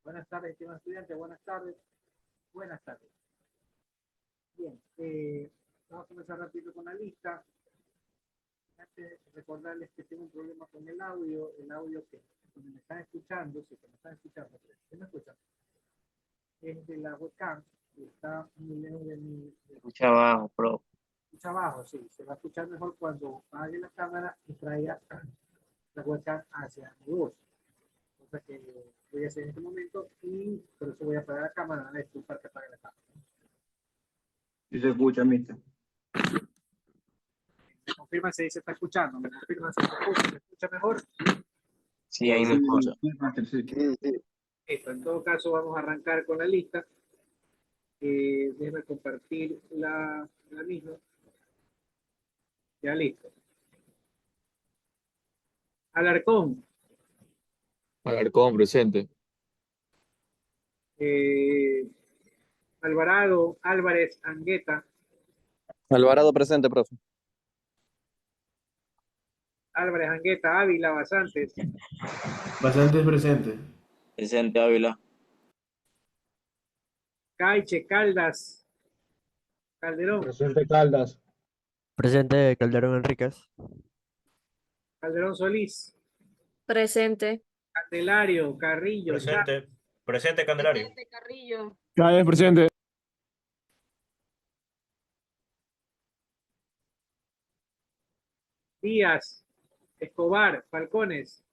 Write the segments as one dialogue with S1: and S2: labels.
S1: Buenas tardes, estimados estudiantes. Buenas tardes. Buenas tardes. Bien, vamos a comenzar rápido con la lista. Antes de recordarles que tengo un problema con el audio que donde me están escuchando, si me están escuchando, ¿sí me escuchan? Es de la webcam, que está muy lejos de mi...
S2: Escucha abajo, pro.
S1: Escucha abajo, sí, se va a escuchar mejor cuando apague la cámara y traiga la webcam hacia mi voz. Cosa que voy a hacer en este momento y por eso voy a apagar la cámara, para que apague la cámara.
S3: Sí se escucha, mister.
S1: Me confirma si se está escuchando, me confirma si se escucha mejor.
S2: Sí, ahí me escucha.
S3: Sí, master, sí.
S1: Listo, en todo caso vamos a arrancar con la lista. Déjame compartir la misma. Ya listo. Alarcón.
S4: Alarcón, presente.
S1: Alvarado, Álvarez, Angueta.
S5: Alvarado presente, profe.
S1: Álvarez, Angueta, Ávila, Basantes.
S3: Bastante presente.
S2: Presente, Ávila.
S1: Caiche, Caldas, Calderón.
S3: Presente Caldas.
S6: Presente Calderón Enríquez.
S1: Calderón Solís.
S7: Presente.
S1: Candelario, Carrillo.
S8: Presente. Presente, Candelario.
S7: Presente, Carrillo.
S3: Chávez presente.
S1: Díaz, Escobar, Falcones.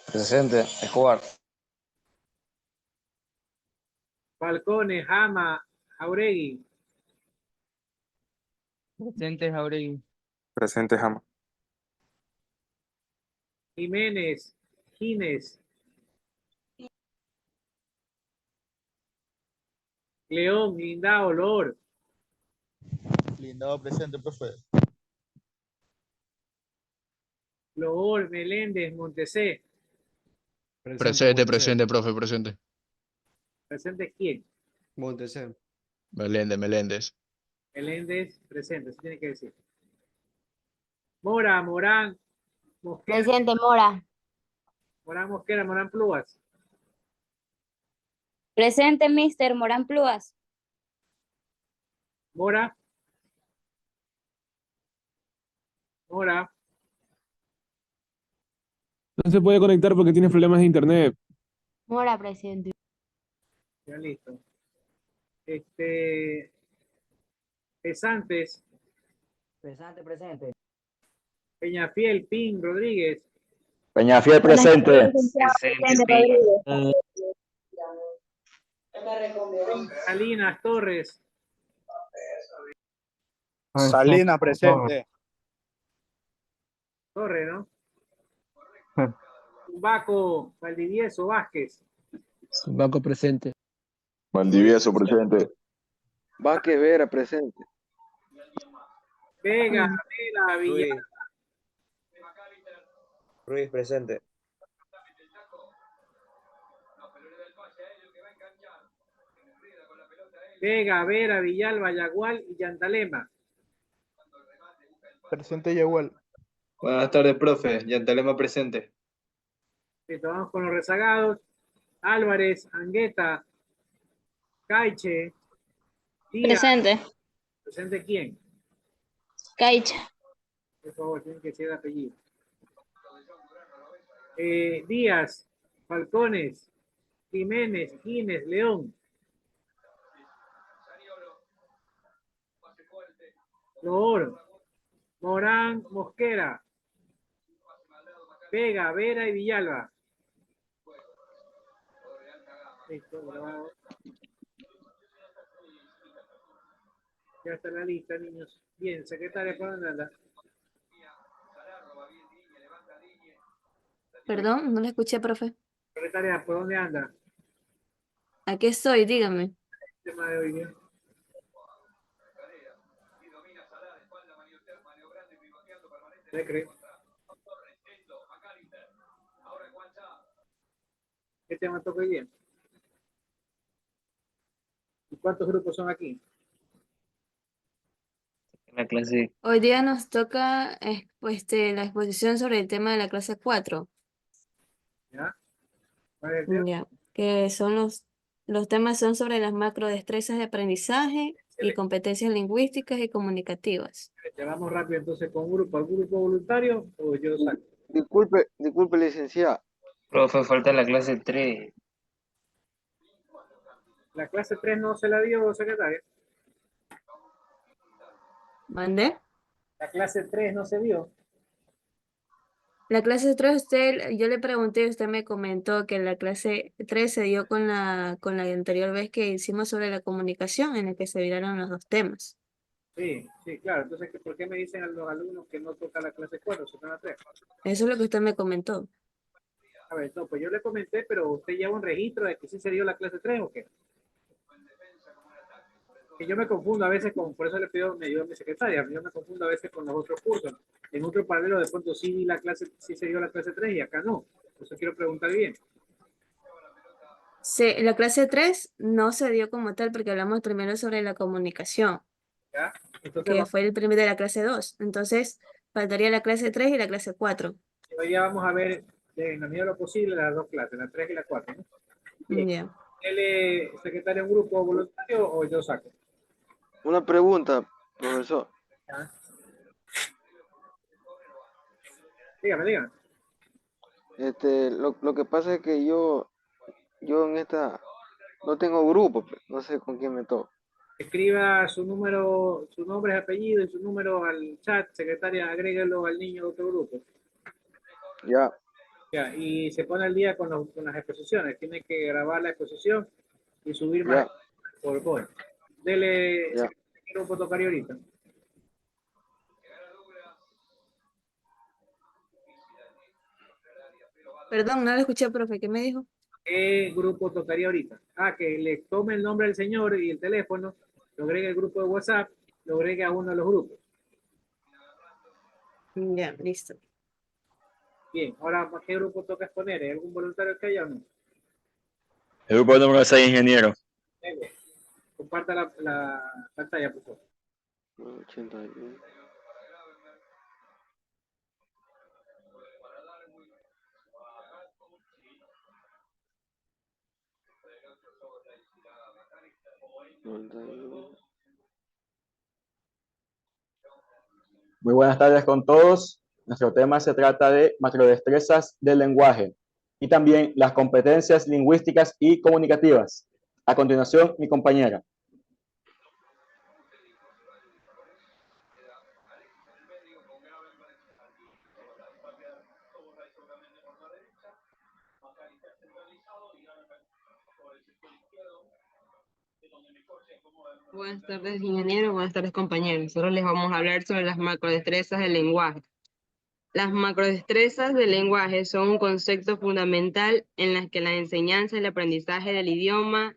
S5: Presente, Escobar.
S1: Falcones, Jama, Jauregui.
S2: Presente, Jauregui.
S5: Presente, Jama.
S1: Jiménez, Gines. León, Lindao, Lor.
S5: Lindado presente, profe.
S1: Loor, Meléndez, Montesé.
S4: Presente, profe, presente.
S1: ¿Presente quién?
S6: Montesé.
S4: Meléndez.
S1: Meléndez, presente, se tiene que decir. Mora, Morán, Mosquera.
S7: Presente, Mora.
S1: Morán, Mosquera, Morán, Pluas.
S7: Presente, Mister Morán Pluas.
S1: Mora. Mora.
S3: No se puede conectar porque tiene problemas de internet.
S7: Mora, presente.
S1: Ya listo. Pesantes,
S6: Presente.
S1: Peñafiel, Pin, Rodríguez.
S5: Peñafiel presente.
S2: Presente, Pi.
S1: Salinas, Torres.
S5: Salina presente.
S1: Torres, ¿no? Baco, Valdivieso, Vázquez.
S4: Banco presente.
S5: Valdivieso presente. Vázquez Vera presente.
S1: Vega, Vera, Villar.
S8: Ruiz, presente.
S1: Vega, Vera, Villalba, Yagual y Yantalema.
S5: Presente Yagual.
S4: Buenas tardes, profe. Yantalema presente.
S1: Listo, vamos con los rezagados. Álvarez, Angueta, Caiche, Díaz.
S7: Presente.
S1: ¿Presente quién?
S7: Caicha.
S1: Por favor, tienen que decir el apellido. Díaz, Falcones, Jiménez, Gines, León. Loor, Morán, Mosquera. Vega, Vera y Villalba. Listo, grabado. Ya está la lista, niños. Bien, secretaria, ¿por dónde anda?
S7: Perdón, no le escuché, profe.
S1: Secretaria, ¿por dónde anda?
S7: ¿A qué soy? Dígame.
S1: El tema de hoy, bien. ¿Qué cree? ¿Qué tema toca hoy día? ¿Y cuántos grupos son aquí?
S2: La clase.
S7: Hoy día nos toca la exposición sobre el tema de la clase 4.
S1: ¿Ya? ¿Cuál es el tema?
S7: Ya. que son los temas son sobre las macrodestrezas de aprendizaje y
S1: Excelente.
S7: competencias lingüísticas y comunicativas.
S1: Te vamos rápido entonces con grupo. ¿Algún grupo voluntario o yo saco?
S5: Disculpe, licenciada.
S2: Profe, falta la clase 3.
S1: La clase 3 no se la dio, secretaria.
S7: ¿Mande?
S1: La clase 3 no se dio.
S7: La clase 3, yo le pregunté y usted me comentó que la clase 3 se dio con la anterior vez que hicimos sobre la comunicación, en la que se vieron los dos temas.
S1: Sí, sí, claro. Entonces, ¿por qué me dicen a los alumnos que no toca la clase 4, sino la 3?
S7: Eso es lo que usted me comentó.
S1: A ver, no, pues yo le comenté, pero usted lleva un registro de que sí se dio la clase 3 o qué. Que yo me confundo a veces con, por eso le pido, me ayuda mi secretaria, yo me confundo a veces con los otros cursos. En otro paralelo de pronto sí vi la clase, sí se dio la clase 3 y acá no. Por eso quiero preguntar bien.
S7: La clase 3 no se dio como tal porque hablamos primero sobre la comunicación,
S1: ¿Ya? Entonces,
S7: que fue el primero de la clase 2. Entonces, faltaría la clase 3 y la clase 4.
S1: hoy ya vamos a ver, en la medida de lo posible, las dos clases, la 3 y la 4, ¿no? Bien.
S7: Ya.
S1: ¿Él es secretario de un grupo voluntario o yo saco?
S5: Una pregunta, profesor.
S1: ¿Ya? Dígame, dígame.
S5: Lo que pasa es que yo en esta no tengo grupo, pues, no sé con quién me toca.
S1: Escriba su número, su nombre, apellido y su número al chat, secretaria, agréguelo al niño de otro grupo.
S5: Ya,
S1: Ya, y se pone al día con las exposiciones. Tiene que grabar la exposición y subir
S5: ya,
S1: más por PowerPoint. Dele,
S5: ya.
S1: ¿qué grupo tocaría ahorita?
S7: Perdón, no lo escuché, profe. ¿Qué me dijo?
S1: ¿Qué grupo tocaría ahorita? Ah, que le tome el nombre del señor y el teléfono, lo agregue al grupo de WhatsApp, lo agregue a uno de los grupos.
S7: Ya, listo.
S1: Bien, ahora, ¿qué grupo toca exponer? ¿Hay algún voluntario que haya o no?
S2: El grupo número 6, ingeniero.
S1: Venga, comparta la pantalla, por favor.
S5: 81.
S9: Muy buenas tardes con todos. Nuestro tema se trata de macrodestrezas del lenguaje y también las competencias lingüísticas y comunicativas. A continuación, mi compañera.
S10: Buenas tardes, ingeniero. Buenas tardes, compañeros. Nosotros les vamos a hablar sobre las macrodestrezas del lenguaje. Las macrodestrezas del lenguaje son un concepto fundamental en las que la enseñanza y el aprendizaje del idioma.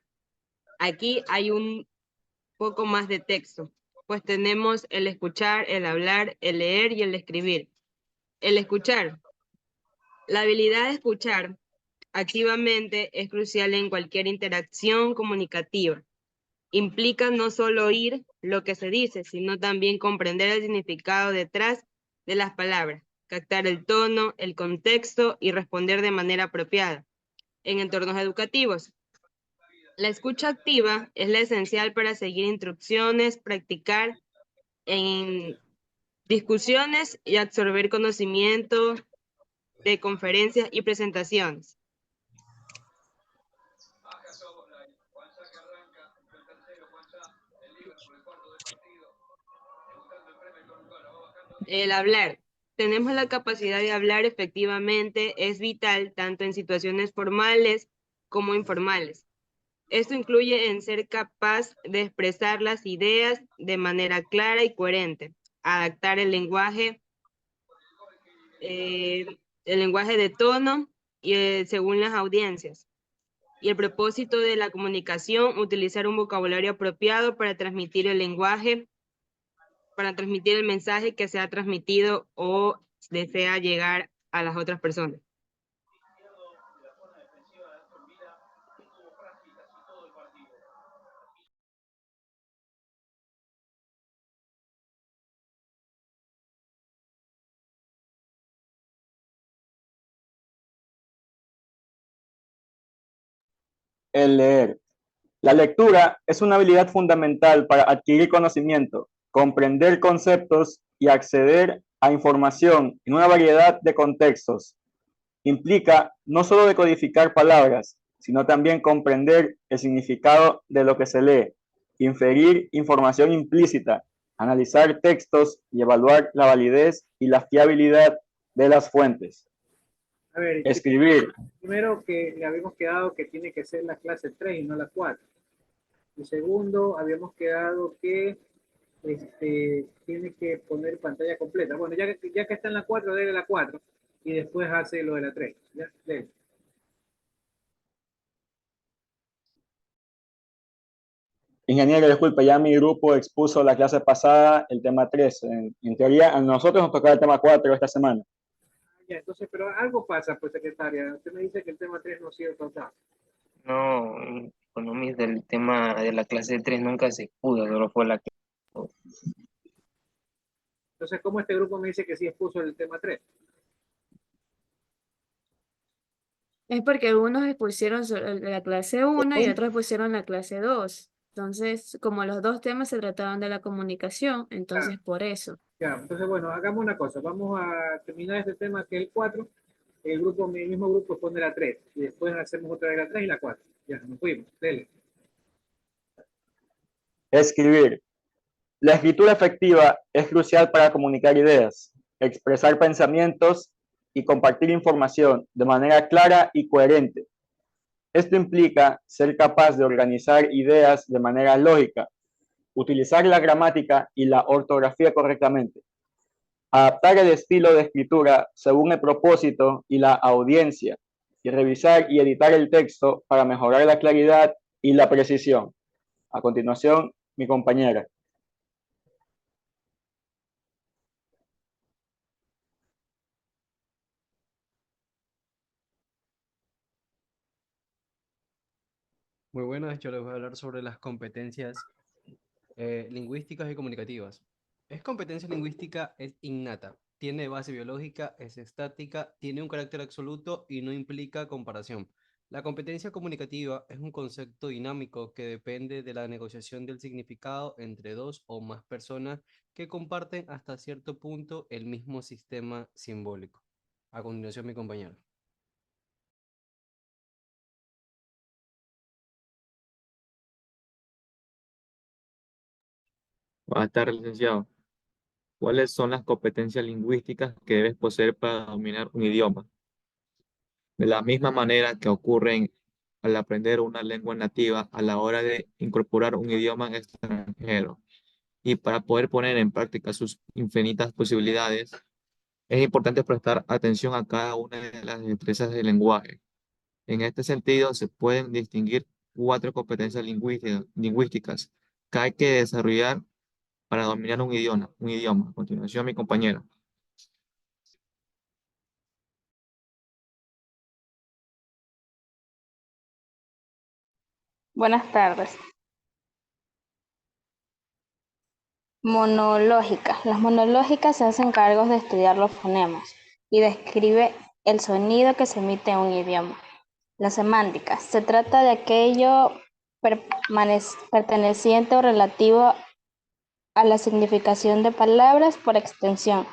S10: Aquí hay un poco más de texto, pues tenemos el escuchar, el hablar, el leer y el escribir. El escuchar. La habilidad de escuchar activamente es crucial en cualquier interacción comunicativa. Implica no solo oír lo que se dice, sino también comprender el significado detrás de las palabras, captar el tono, el contexto y responder de manera apropiada. En entornos educativos, la escucha activa es la esencial para seguir instrucciones, practicar en discusiones y absorber conocimiento de conferencias y presentaciones. El hablar. Tenemos la capacidad de hablar efectivamente, es vital tanto en situaciones formales como informales. Esto incluye en ser capaz de expresar las ideas de manera clara y coherente, adaptar el lenguaje de tono y según las audiencias. Y el propósito de la comunicación, utilizar un vocabulario apropiado para transmitir el lenguaje, para transmitir el mensaje que se ha transmitido o desea llegar a las otras personas.
S9: el leer. La lectura es una habilidad fundamental para adquirir conocimiento, comprender conceptos y acceder a información en una variedad de contextos. Implica no solo decodificar palabras, sino también comprender el significado de lo que se lee, inferir información implícita, analizar textos y evaluar la validez y la fiabilidad de las fuentes.
S1: A ver,
S9: Escribir.
S1: primero que le habíamos quedado que tiene que ser la clase 3 y no la 4. Y segundo, habíamos quedado que tiene que poner pantalla completa. Bueno, ya que está en la 4, dele la 4 y después hace lo de la 3. ¿Ya? Dele.
S9: Ingeniero, disculpe, ya mi grupo expuso la clase pasada el tema 3. En teoría, a nosotros nos tocaba el tema 4 esta semana.
S1: Ya, entonces, pero algo pasa, pues, secretaria. Usted me dice que el tema 3 no ha sido tratado.
S2: No, economía del tema de la clase 3 nunca se pudo, solo fue la que...
S1: Entonces, ¿cómo este grupo me dice que sí expuso el tema 3?
S7: Es porque algunos expusieron la clase 1 y otros expusieron la clase 2. Entonces, como los dos temas se trataban de la comunicación, entonces por eso.
S1: Ya, entonces, bueno, hagamos una cosa. Vamos a terminar este tema que es el 4. El mismo grupo pone la 3. Y después hacemos otra de la 3 y la 4. Ya, nos fuimos. Dele.
S9: Escribir. La escritura efectiva es crucial para comunicar ideas, expresar pensamientos y compartir información de manera clara y coherente. Esto implica ser capaz de organizar ideas de manera lógica, utilizar la gramática y la ortografía correctamente, adaptar el estilo de escritura según el propósito y la audiencia, y revisar y editar el texto para mejorar la claridad y la precisión. A continuación, mi compañera.
S6: Muy buenas, yo les voy a hablar sobre las competencias lingüísticas y comunicativas. Competencia lingüística es innata, tiene base biológica, es estática, tiene un carácter absoluto y no implica comparación. La competencia comunicativa es un concepto dinámico que depende de la negociación del significado entre dos o más personas que comparten hasta cierto punto el mismo sistema simbólico. A continuación, mi compañero.
S11: Buenas tardes, licenciado. ¿Cuáles son las competencias lingüísticas que debes poseer para dominar un idioma? De la misma manera que ocurren al aprender una lengua nativa a la hora de incorporar un idioma extranjero. Y para poder poner en práctica sus infinitas posibilidades, es importante prestar atención a cada una de las destrezas del lenguaje. En este sentido, se pueden distinguir 4 competencias lingüísticas que hay que desarrollar para dominar un idioma. A continuación, mi compañera.
S12: Buenas tardes. Monológicas. Las monológicas se hacen cargo de estudiar los fonemas y describe el sonido que se emite en un idioma. Las semánticas. Se trata de aquello perteneciente o relativo a la significación de palabras por extensión.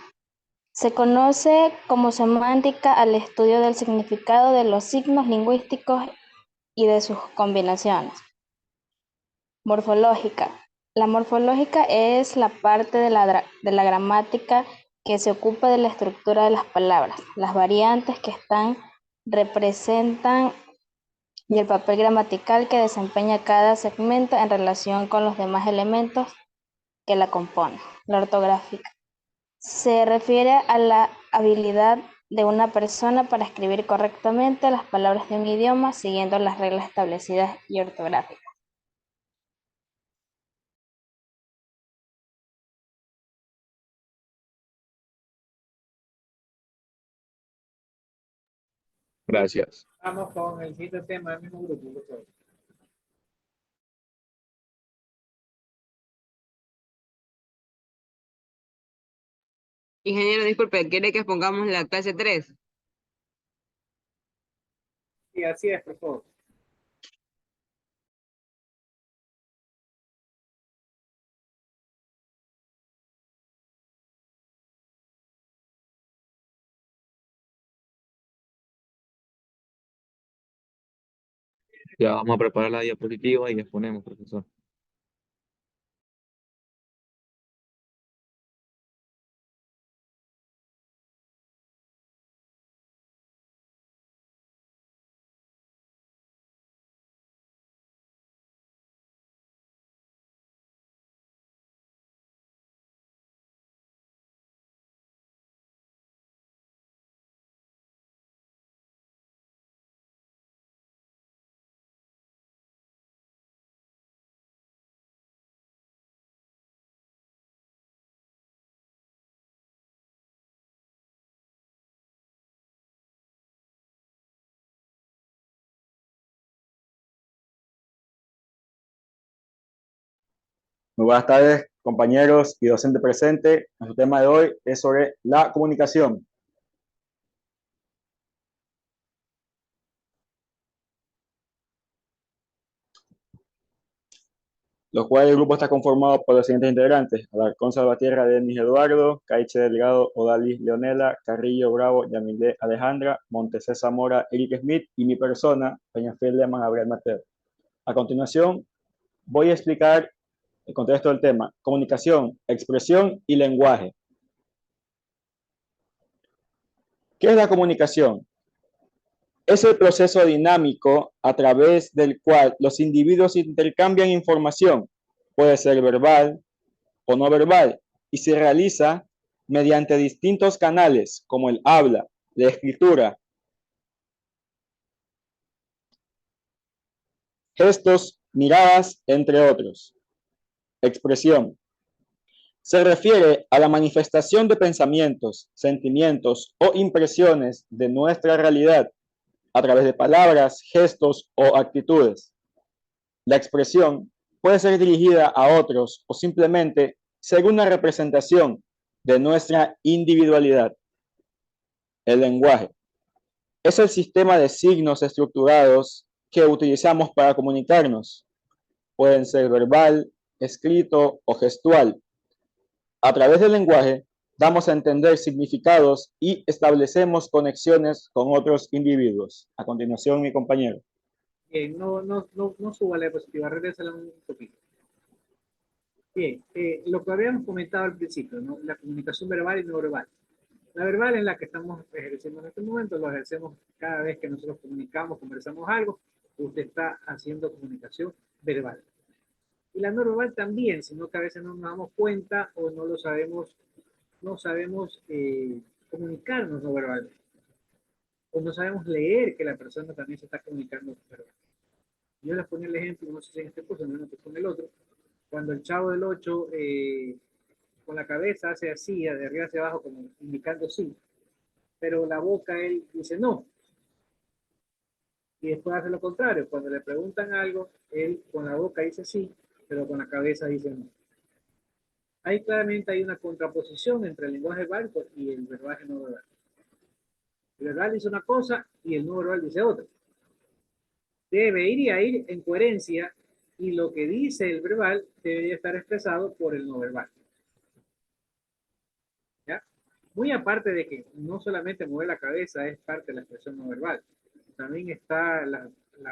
S12: Se conoce como semántica al estudio del significado de los signos lingüísticos y de sus combinaciones. Morfológica. La morfológica es la parte de la gramática que se ocupa de la estructura de las palabras, las variantes que representan y el papel gramatical que desempeña cada segmento en relación con los demás elementos que la componen. La ortográfica se refiere a la habilidad de una persona para escribir correctamente las palabras de un idioma siguiendo las reglas establecidas y ortográficas.
S11: Gracias.
S1: Vamos con el siguiente tema del mismo grupo, por favor.
S10: Ingeniero, disculpe, ¿quiere que pongamos la clase 3?
S1: Sí, así es, por favor.
S11: Ya vamos a preparar la diapositiva y exponemos, profesor.
S9: Muy buenas tardes, compañeros y docente presente. Nuestro tema de hoy es sobre la comunicación. Los cuales el grupo está conformado por los siguientes integrantes: Alarcón Salvatierra, Denis Eduardo, Caiche Delgado, Odalis Leonela, Carrillo Bravo, Yamilé Alejandra, Montesés Zamora, Eric Smith y mi persona, Peñafiel Leman Gabriel Mateo. A continuación, voy a explicar el contexto del tema: comunicación, expresión y lenguaje. ¿Qué es la comunicación? Es el proceso dinámico a través del cual los individuos intercambian información, puede ser verbal o no verbal, y se realiza mediante distintos canales como el habla, la escritura, gestos, miradas, entre otros. Expresión. Se refiere a la manifestación de pensamientos, sentimientos o impresiones de nuestra realidad a través de palabras, gestos o actitudes. La expresión puede ser dirigida a otros o simplemente ser una representación de nuestra individualidad. El lenguaje es el sistema de signos estructurados que utilizamos para comunicarnos. Pueden ser verbal, escrito o gestual. A través del lenguaje damos a entender significados y establecemos conexiones con otros individuos. A continuación, mi compañero.
S1: Bien, no suba la diapositiva, regrésala un poquito. Bien, lo que habíamos comentado al principio, ¿no? La comunicación verbal y no verbal. La verbal es la que estamos ejerciendo en este momento, lo ejercemos cada vez que nosotros comunicamos, conversamos algo, usted está haciendo comunicación verbal. Y la no verbal también, sino que a veces no nos damos cuenta o no lo sabemos, no sabemos comunicarnos no verbalmente. O no sabemos leer que la persona también se está comunicando verbal. Yo les ponía el ejemplo, no sé si en este curso, no en el otro, cuando el chavo del 8 con la cabeza hace así, de arriba hacia abajo, como indicando sí, pero la boca él dice no. Y después hace lo contrario, cuando le preguntan algo, él con la boca dice sí, pero con la cabeza dice no. Ahí claramente hay una contraposición entre el lenguaje verbal y el lenguaje no verbal. El verbal dice una cosa y el no verbal dice otra. Debería ir en coherencia y lo que dice el verbal debería estar expresado por el no verbal. ¿Ya? Muy aparte de que no solamente mover la cabeza es parte de la expresión no verbal, también está la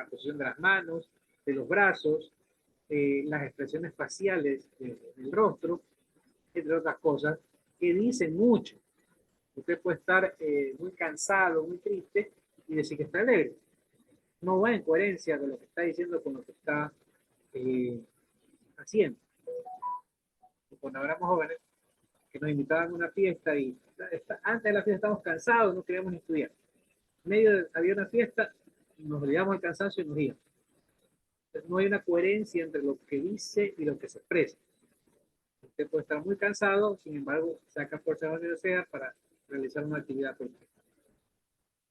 S1: posición de las manos, de los brazos, las expresiones faciales del rostro, entre otras cosas, que dicen mucho. Usted puede estar muy cansado, muy triste y decir que está alegre. No va en coherencia con lo que está diciendo con lo que está haciendo. Cuando éramos jóvenes, que nos invitaban a una fiesta y antes de la fiesta estábamos cansados, no queríamos estudiar. En medio había una fiesta, nos olvidamos el cansancio y nos íbamos. Entonces, no hay una coherencia entre lo que dice y lo que se expresa. Usted puede estar muy cansado, sin embargo, saca fuerza de la universidad para realizar una actividad política.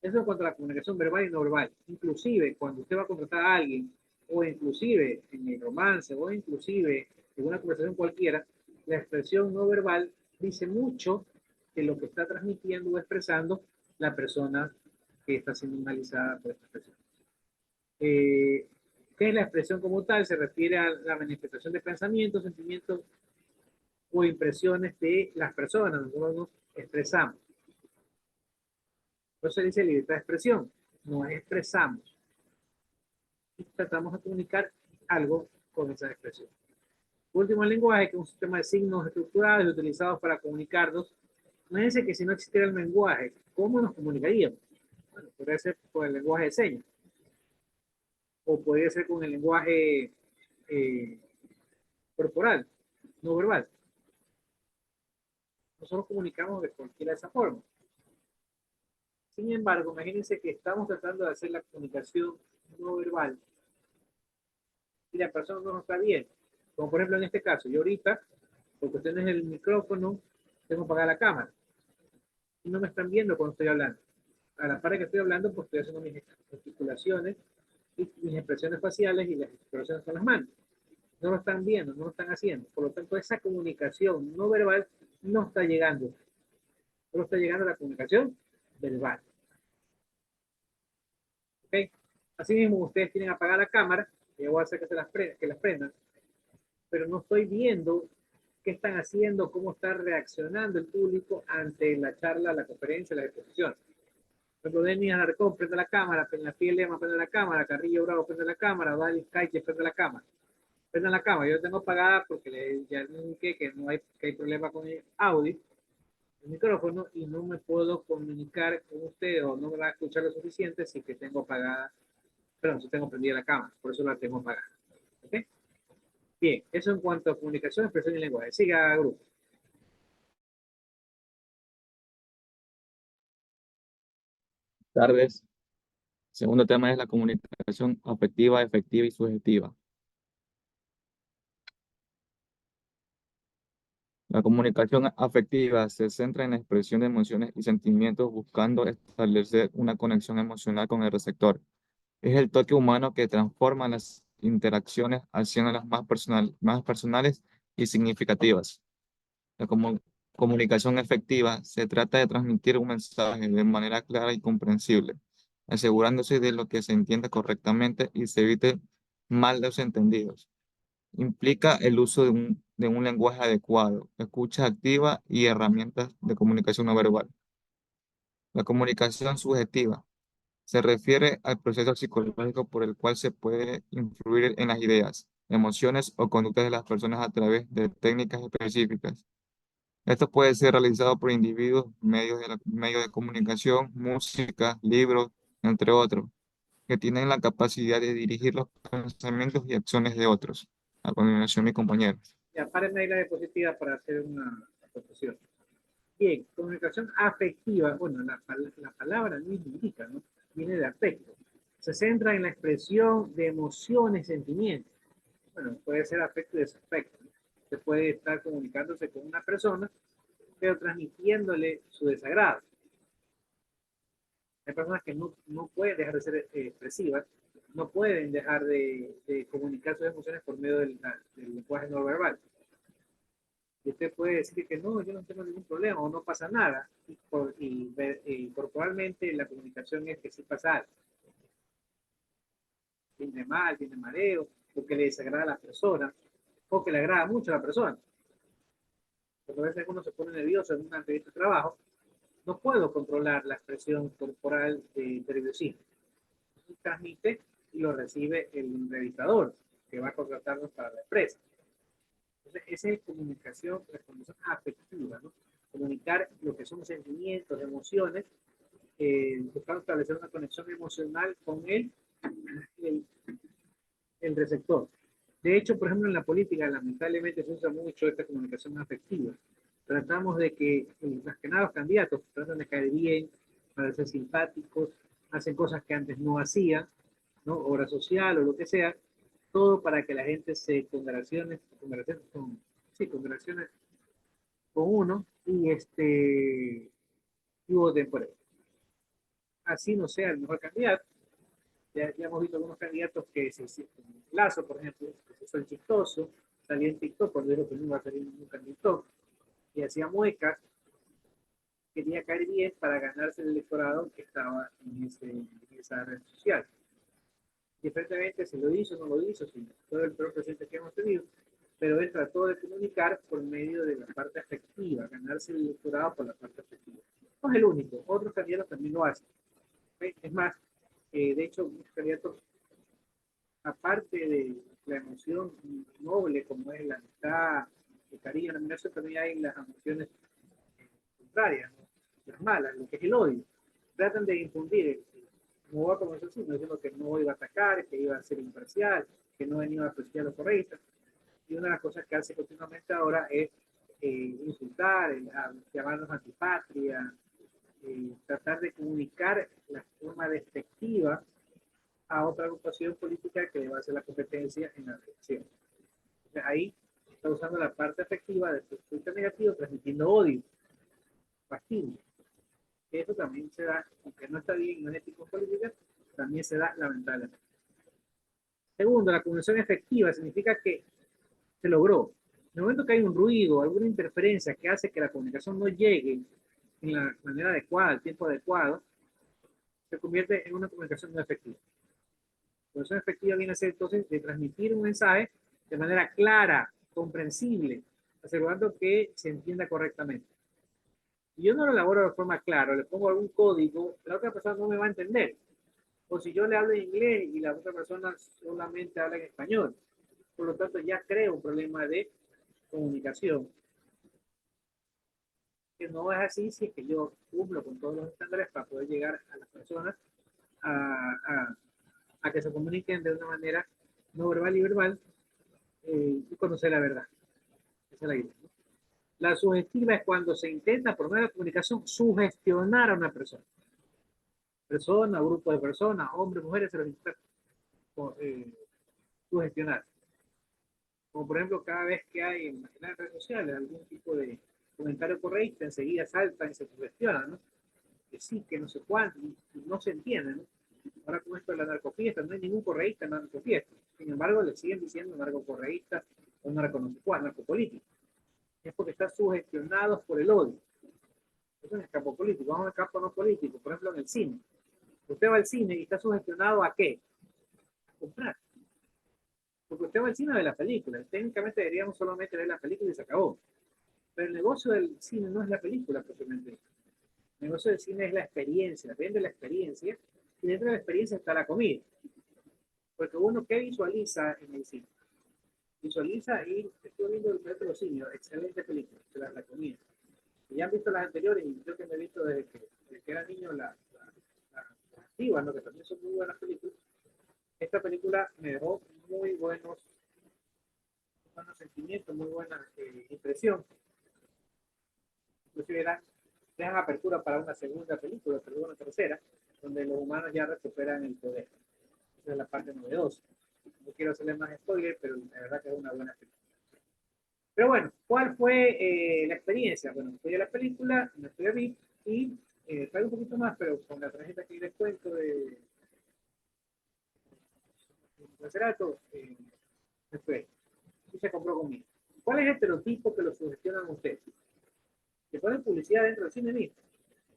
S1: Eso en cuanto a la comunicación verbal y no verbal. Inclusive, cuando usted va a contratar a alguien, o inclusive en el romance, o inclusive en una conversación cualquiera, la expresión no verbal dice mucho de lo que está transmitiendo o expresando la persona que está siendo analizada por esta expresión. ¿Qué es la expresión como tal? Se refiere a la manifestación de pensamientos, sentimientos o impresiones de las personas. Nosotros nos expresamos. Entonces dice libertad de expresión. Nos expresamos. y tratamos de comunicar algo con esa expresión. Último, el lenguaje, que es un sistema de signos estructurados y utilizados para comunicarnos. Imagínense que si no existiera el lenguaje, ¿cómo nos comunicaríamos? Bueno, podría ser con el lenguaje de señas, o podría ser con el lenguaje corporal, no verbal. Nosotros comunicamos de cualquiera de esa forma. Sin embargo, imagínense que estamos tratando de hacer la comunicación no verbal y la persona no nos está viendo. Como por ejemplo en este caso, yo ahorita, por cuestiones del micrófono, tengo apagada la cámara y no me están viendo cuando estoy hablando. A la par que estoy hablando, pues estoy haciendo mis gesticulaciones y mis expresiones faciales y las expresiones con las manos. No lo están viendo, no lo están haciendo. Por lo tanto, esa comunicación no verbal no está llegando. Solo está llegando la comunicación verbal. ¿Ok? Así mismo, ustedes tienen apagada la cámara, y yo voy a hacer que las prendan, pero no estoy viendo qué están haciendo, cómo está reaccionando el público ante la charla, la conferencia, la exposición. Por ejemplo, Denis Alarcón prende la cámara, la Lema prende la cámara, Carrillo Bravo prende la cámara, Valis Caiche prende la cámara. Prende la cámara, yo tengo apagada porque ya indiqué que no hay, que hay problema con el audio, el micrófono, y no me puedo comunicar con usted o no me va a escuchar lo suficiente si que tengo apagada, perdón, si tengo prendida la cámara, por eso la tengo apagada. ¿Ok? Bien, eso en cuanto a comunicación, expresión y lenguaje. Siga, grupo.
S11: Tardes. Segundo tema es la comunicación afectiva, efectiva y subjetiva. La comunicación afectiva se centra en la expresión de emociones y sentimientos buscando establecer una conexión emocional con el receptor. Es el toque humano que transforma las interacciones haciéndolas más personales y significativas. La comunicación efectiva se trata de transmitir un mensaje de manera clara y comprensible, asegurándose de lo que se entienda correctamente y se evite malos entendidos. Implica el uso de un lenguaje adecuado, escucha activa y herramientas de comunicación no verbal. La comunicación subjetiva se refiere al proceso psicológico por el cual se puede influir en las ideas, emociones o conductas de las personas a través de técnicas específicas. Esto puede ser realizado por individuos, medios de comunicación, música, libros, entre otros, que tienen la capacidad de dirigir los pensamientos y acciones de otros. A continuación, mi compañero.
S1: Ya, párenme ahí la diapositiva para hacer una aportación. Bien, comunicación afectiva, bueno, la palabra misma indica, ¿no? Viene de afecto. Se centra en la expresión de emociones, sentimientos. Bueno, puede ser afecto y desafecto, ¿no? Se puede estar comunicándose con una persona, pero transmitiéndole su desagrado. Hay personas que no pueden dejar de ser expresivas, no pueden dejar de comunicar sus emociones por medio del lenguaje no verbal. Y usted puede decir que no, yo no tengo ningún problema o no pasa nada. Y corporalmente la comunicación es que sí pasa algo. Tiene mal, tiene mareo, o que le desagrada a la persona, o que le agrada mucho a la persona. Porque a veces uno se pone nervioso en una entrevista de trabajo, no puedo controlar la expresión corporal de nerviosismo. Transmite y lo recibe el entrevistador que va a contratarnos para la empresa. Entonces, esa es comunicación afectiva, ¿no? Comunicar lo que son sentimientos, emociones, buscando establecer una conexión emocional con el receptor. De hecho, por ejemplo, en la política, lamentablemente se usa mucho esta comunicación afectiva. Tratamos de que, más que nada, los candidatos tratan de caer bien, para ser simpáticos, hacen cosas que antes no hacían, ¿no? Obra social o lo que sea, todo para que la gente se congratule con uno y voten por él. Así no sea el mejor candidato. Ya hemos visto algunos candidatos que Lazo, por ejemplo, que se hizo el chistoso, salía en TikTok cuando dijo que no iba a salir nunca en TikTok, y hacía muecas, quería caer bien para ganarse el electorado que estaba en esa red social. Diferentemente, si lo hizo o no lo hizo, si fue el peor presidente que hemos tenido, pero él trató de comunicar por medio de la parte afectiva, ganarse el electorado por la parte afectiva. No es el único, otros candidatos también lo hacen. ¿Okay? Es más, de hecho, muchos candidatos aparte de la emoción noble como es la amistad, el cariño, la admiración, también hay las emociones contrarias, ¿no? Las malas, lo que es el odio. Tratan de infundir, como va como eso, diciendo que no iba a atacar, que iba a ser imparcial, que no venía a apreciar lo correcto. Y una de las cosas que hace continuamente ahora es insultar, llamarnos antipatria, tratar de comunicar la forma despectiva a otra agrupación política que va a hacer la competencia en la elección. Entonces, ahí está usando la parte afectiva del punto negativo, transmitiendo odio, fastidio. Eso también se da, aunque no está bien, no es ético en política, también se da lamentablemente. Segundo, la comunicación efectiva significa que se logró. En el momento que hay un ruido, alguna interferencia que hace que la comunicación no llegue en la manera adecuada, al tiempo adecuado, se convierte en una comunicación no efectiva. La comunicación efectiva viene a ser entonces de transmitir un mensaje de manera clara, comprensible, asegurando que se entienda correctamente. Si yo no lo elaboro de forma clara, le pongo algún código, la otra persona no me va a entender. O si yo le hablo en inglés y la otra persona solamente habla en español. Por lo tanto, ya creo un problema de comunicación. Que no es así si es que yo cumplo con todos los estándares para poder llegar a las personas a que se comuniquen de una manera no verbal y verbal y conocer la verdad. Esa es la idea, ¿no? La sugestiva es cuando se intenta, por medio de la comunicación, sugestionar a una persona. Persona, grupo de personas, hombres, mujeres, se los intenta sugestionar. Como por ejemplo, cada vez que hay en las redes sociales algún tipo de comentario correcto, enseguida saltan y se sugestionan, ¿no? Que sí, que no sé cuánto, y no se entiende, ¿no? Ahora con esto de la narcofiesta, no hay ningún correísta en la narcofiesta. Sin embargo, le siguen diciendo narcocorreísta o narcopolítico. Es porque están sugestionados por el odio. Eso es el campo político. Vamos al campo no político. Por ejemplo, en el cine. Usted va al cine y está sugestionado ¿a qué? A comprar. Porque usted va al cine a ver la película. Técnicamente deberíamos solamente ver la película y se acabó. Pero el negocio del cine no es la película propiamente. El negocio del cine es la experiencia. Vende la experiencia y dentro de la experiencia está la comida. Porque uno, ¿qué visualiza en el cine? Visualiza y estoy viendo el Metro Cine, excelente película, la comida. Y ya han visto las anteriores y yo que me he visto desde que era niño las antiguas, ¿no? Que también son muy buenas películas. Esta película me dejó muy buenos sentimientos, muy buena impresión. Inclusive dejan apertura para una segunda película, pero una tercera, donde los humanos ya recuperan el poder. Esa es la parte novedosa. No quiero hacerle más spoiler, pero la verdad que es una buena película. Pero bueno, ¿cuál fue la experiencia? Bueno, fui a la película, me fui a ver y traigo un poquito más, pero con la tarjeta que les cuento de Cerato, me fue y se compró conmigo. ¿Cuál es el estereotipo que lo sugestionan a ustedes? Que ponen publicidad dentro del cine mismo,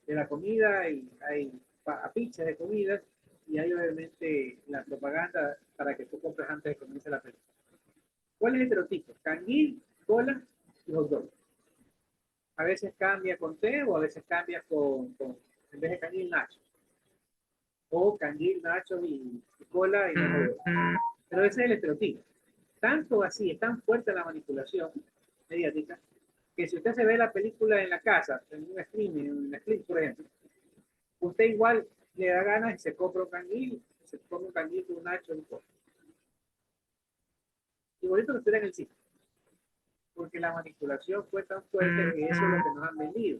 S1: de la comida, y hay afiches de comida, y hay obviamente la propaganda para que tú compres antes de que comience la película. ¿Cuál es el estereotipo? Canguil, cola y hot dog. A veces cambia con té o a veces cambia en vez de canguil, nacho. O canguil, nacho y cola y no hot dog. Pero ese es el estereotipo. Tanto así, es tan fuerte la manipulación mediática, que si usted se ve la película en la casa, en un streaming, en Netflix, por ejemplo, usted igual le da ganas y se compra un canguil, se come un canguil con un nacho y un cola. Y bonito que estuviera en el sitio. Porque la manipulación fue tan fuerte que eso es lo que nos han vendido.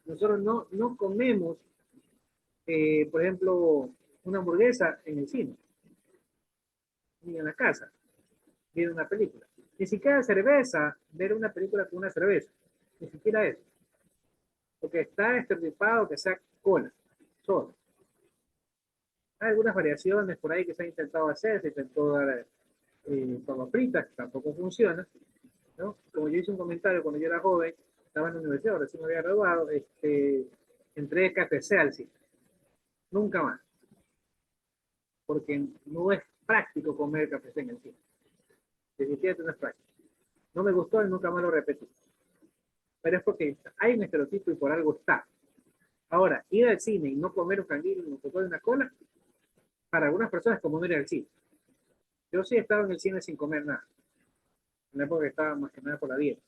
S1: Nosotros no comemos, por ejemplo, una hamburguesa en el cine, ni en la casa, viendo una película. Ni siquiera cerveza, ver una película con una cerveza. Ni siquiera eso. Porque está estereotipado que sea cola, solo. Hay algunas variaciones por ahí que se han intentado hacer, se intentó dar papas fritas, que tampoco funciona, ¿no? Como yo hice un comentario cuando yo era joven, estaba en la universidad, recién me había graduado, entré de KFC al cine. Nunca más. Porque no es práctico comer KFC en el cine. Definitivamente no es práctico. No me gustó y nunca más lo repetí. Pero es porque hay un estereotipo y por algo está. Ahora, ir al cine y no comer un canguil, no comer una cola, para algunas personas es como no ir al cine. Yo sí he estado en el cine sin comer nada. En la época que estaba más que nada por la dieta.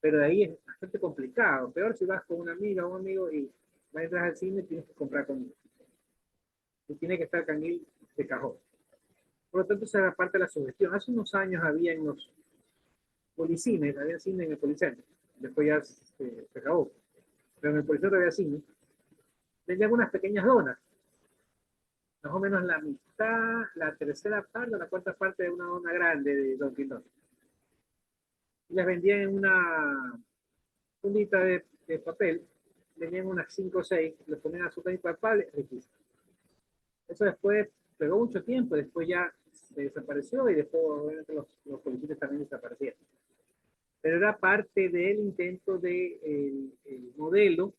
S1: Pero de ahí es bastante complicado. Peor si vas con una amiga o un amigo y vas a entrar al cine y tienes que comprar comida. Y tiene que estar canguil de cajón. Por lo tanto, esa era parte de la sugestión. Hace unos años había en los policines, había cine en el policentro. Después ya se acabó. Pero en el policentro había cine. Vendían unas pequeñas donas. Más o menos la mitad, la tercera parte, la cuarta parte de una dona grande de Dunkin' Donuts. Y las vendían en una fundita de papel. Vendían unas 5 o 6, les ponían azúcar impalpable, riquísimo. Eso después pegó mucho tiempo, después ya se desapareció y después obviamente los policías también desaparecieron. Pero era parte del intento de el modelo,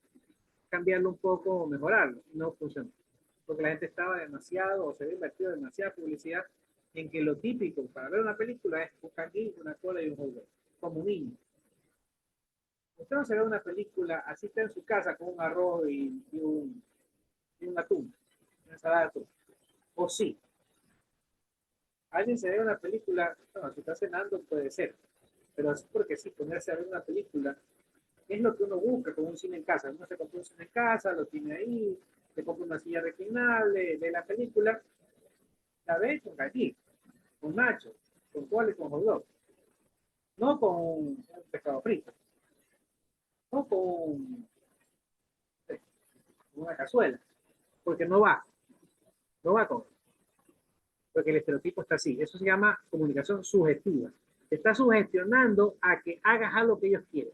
S1: cambiarlo un poco o mejorarlo. No funcionó. Porque la gente estaba demasiado, o se había invertido demasiada publicidad en que lo típico para ver una película es un canguil, una cola y un hot dog, como un niño. Usted no se ve una película, así está en su casa con un arroz y un atún, una ensalada de atún. O sí. Alguien se ve una película, bueno, si está cenando puede ser, pero es porque sí, ponerse a ver una película es lo que uno busca con un cine en casa. Uno se compra un cine en casa, lo tiene ahí, se compra una silla reclinable, ve la película, la ve con gallina, con nacho, con cola y con hot dog. No con un pescado frito, no con una cazuela, porque no va con, porque el estereotipo está así. Eso se llama comunicación subjetiva. Te está sugestionando a que hagas algo que ellos quieren.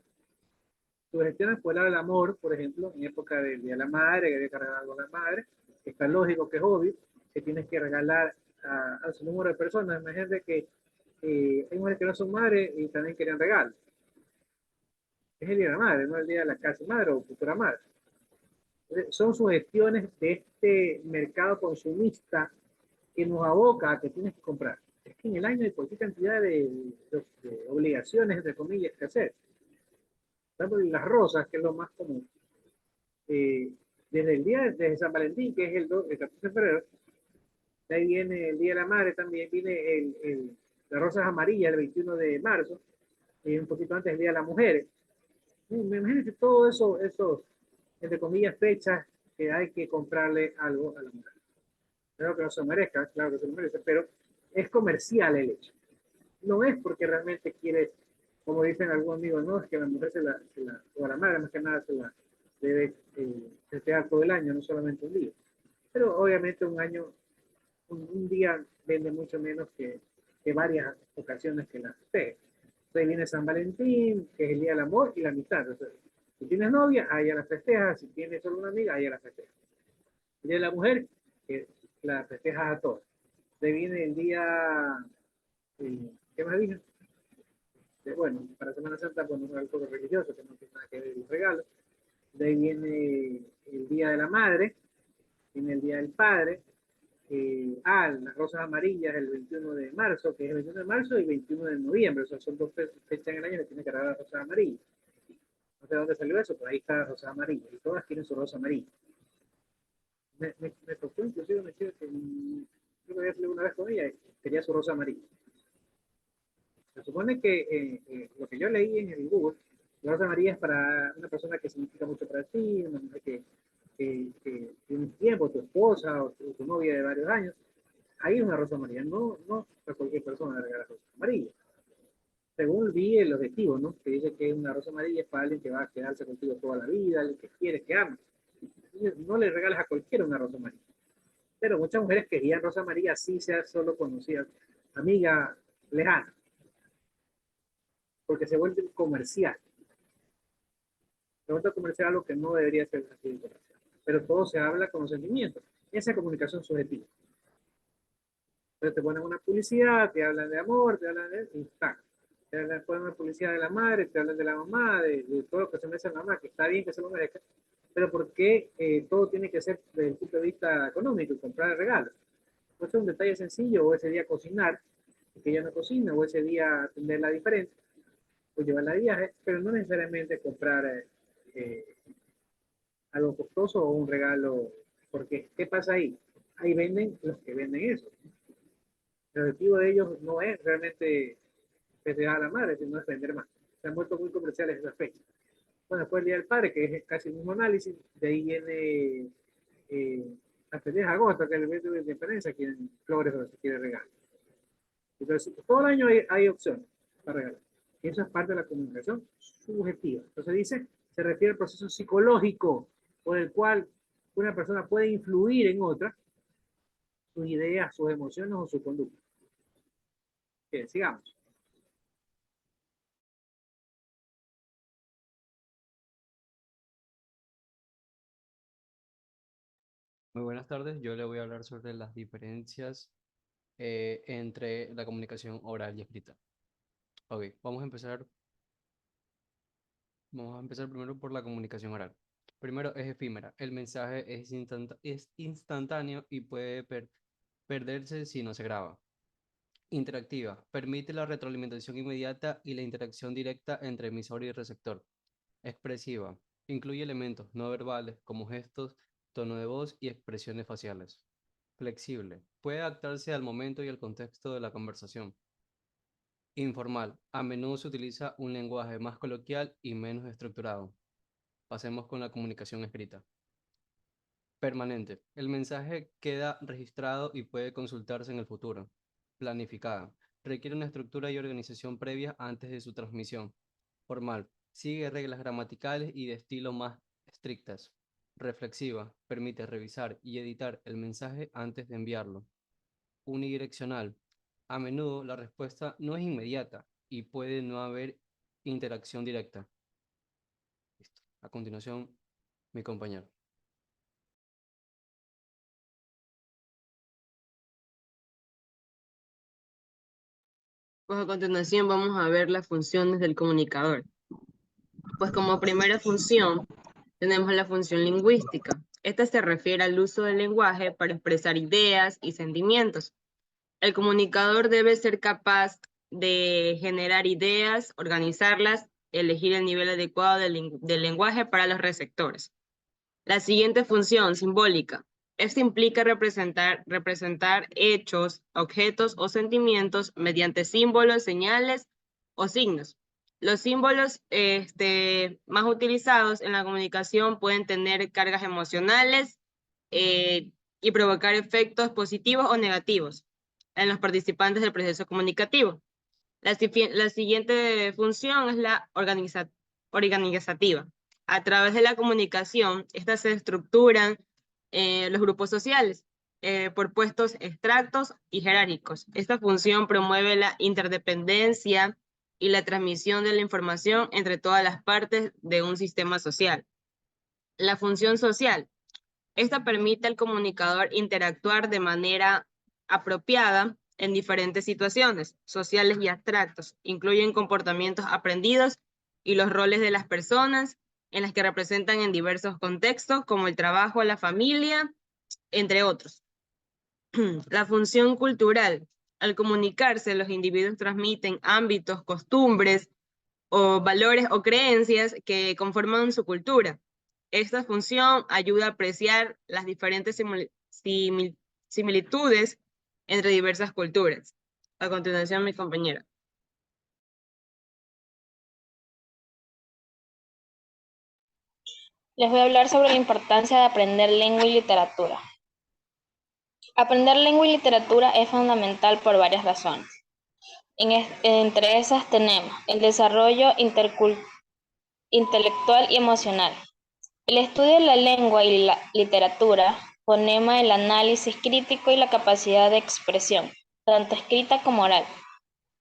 S1: Sugestionan por el lado del amor, por ejemplo, en época del Día de la Madre, que hay que regalar algo a la madre, está lógico que es obvio, que tienes que regalar a su número de personas. Imagínate que hay mujeres que no son madres y también querían regalos. Es el Día de la Madre, no el Día de la Casi Madre o futura madre. Entonces, son sugestiones de este mercado consumista que nos aboca a que tienes que comprar. Es que en el año hay cualquier cantidad de obligaciones, entre comillas, que hacer. Las rosas, que es lo más común. Desde el día de San Valentín, que es el 14 de febrero, de ahí viene el Día de la Madre, también viene las rosas amarillas el 21 de marzo, y un poquito antes el Día de las Mujeres. Me imagino que todo eso, entre comillas, fechas que hay que comprarle algo a la mujer. Claro que no se merezca, claro que se lo merece, pero es comercial el hecho. No es porque realmente quieres, como dicen algunos amigos, no, es que la mujer o a la madre más que nada se la debe festejar todo el año, no solamente un día. Pero obviamente un día vende mucho menos que varias ocasiones que la festeje. Entonces viene San Valentín, que es el día del amor y la amistad. Entonces, si tienes novia, a ella la festejas, si tienes solo una amiga, a ella la festejas. El día de la mujer, que la festejas a todas. De ahí viene el día, ¿qué más dije? Bueno, para Semana Santa, pues no es algo religioso, que no tiene nada que ver con los regalos. De ahí viene el Día de la Madre, viene el Día del Padre, las rosas amarillas el 21 de marzo, que es el 21 de marzo y 21 de noviembre, o sea, son dos fechas en el año que tiene que regalar las rosas amarillas. No sé de dónde salió eso, pero ahí está la rosa amarilla, y todas tienen su rosa amarilla. Me tocó inclusive una chica que creo que había salido una vez con ella y quería su rosa amarilla. Se supone que lo que yo leí en el Google, la rosa amarilla es para una persona que significa mucho para ti, una mujer que tiene un tiempo, tu esposa o tu novia de varios años. Ahí es una rosa amarilla, no para cualquier persona le regala rosa amarilla. Según vi el objetivo, ¿no? Que dice que una rosa amarilla es para alguien que va a quedarse contigo toda la vida, alguien que quiere, que ama. No le regales a cualquiera una rosa amarilla. Pero muchas mujeres querían rosa amarilla, así sea solo conocida, amiga lejana. Porque se vuelve comercial. Se vuelve comercial algo que no debería ser así comercial. Pero todo se habla con los sentimientos. Esa es comunicación subjetiva. Entonces te ponen una publicidad, te hablan de amor, te hablan de instant. Te ponen una publicidad de la madre, te hablan de la mamá, de todo lo que se merece la mamá, que está bien que se lo merezca, pero ¿por qué todo tiene que ser desde el punto de vista económico y comprar el regalo? Pues es un detalle sencillo, o ese día cocinar, que ella no cocina, o ese día atenderla diferente, o llevarla de viaje, pero no necesariamente comprar algo costoso o un regalo, porque ¿qué pasa ahí? Ahí venden los que venden eso. El objetivo de ellos no es realmente festejar a la madre, sino es vender más. Se han vuelto muy comerciales en esa fecha. Bueno, después el Día del Padre, que es casi el mismo análisis, de ahí viene hasta el 10 de agosto, que es el evento de independencia, quieren flores o se quiere regalar. Entonces, todo el año hay opciones para regalar. Y eso es parte de la comunicación subjetiva. Entonces dice, se refiere al proceso psicológico por el cual una persona puede influir en otra, sus ideas, sus emociones o su conducta. Bien, sigamos.
S6: Muy buenas tardes, yo le voy a hablar sobre las diferencias entre la comunicación oral y escrita. Ok, vamos a empezar primero por la comunicación oral. Primero, es efímera. El mensaje es instantáneo y puede perderse si no se graba. Interactiva. Permite la retroalimentación inmediata y la interacción directa entre emisor y receptor. Expresiva. Incluye elementos no verbales como gestos, tono de voz y expresiones faciales. Flexible. Puede adaptarse al momento y al contexto de la conversación. Informal. A menudo se utiliza un lenguaje más coloquial y menos estructurado. Pasemos con la comunicación escrita. Permanente. El mensaje queda registrado y puede consultarse en el futuro. Planificada. Requiere una estructura y organización previa antes de su transmisión. Formal. Sigue reglas gramaticales y de estilo más estrictas. Reflexiva. Permite revisar y editar el mensaje antes de enviarlo. Unidireccional. A menudo la respuesta no es inmediata y puede no haber interacción directa. Listo. A continuación, mi compañero.
S10: Pues a continuación vamos a ver las funciones del comunicador. Pues como primera función tenemos la función lingüística. Esta se refiere al uso del lenguaje para expresar ideas y sentimientos. El comunicador debe ser capaz de generar ideas, organizarlas, elegir el nivel adecuado del lenguaje para los receptores. La siguiente función, simbólica. Esto implica representar hechos, objetos o sentimientos mediante símbolos, señales o signos. Los símbolos más utilizados en la comunicación pueden tener cargas emocionales y provocar efectos positivos o negativos en los participantes del proceso comunicativo. La siguiente función es la organizativa. A través de la comunicación, estas se estructuran los grupos sociales por puestos extractos y jerárquicos. Esta función promueve la interdependencia y la transmisión de la información entre todas las partes de un sistema social. La función social. Esta permite al comunicador interactuar de manera apropiada en diferentes situaciones sociales y abstractos. Incluyen comportamientos aprendidos y los roles de las personas en las que representan en diversos contextos, como el trabajo, la familia, entre otros. La función cultural. Al comunicarse, los individuos transmiten ámbitos, costumbres, o valores o creencias que conforman su cultura. Esta función ayuda a apreciar las diferentes similitudes entre diversas culturas. A continuación, mi compañera.
S12: Les voy a hablar sobre la importancia de aprender lengua y literatura. Aprender lengua y literatura es fundamental por varias razones. Entre esas tenemos el desarrollo intelectual y emocional. El estudio de la lengua y la literatura fonema el análisis crítico y la capacidad de expresión, tanto escrita como oral,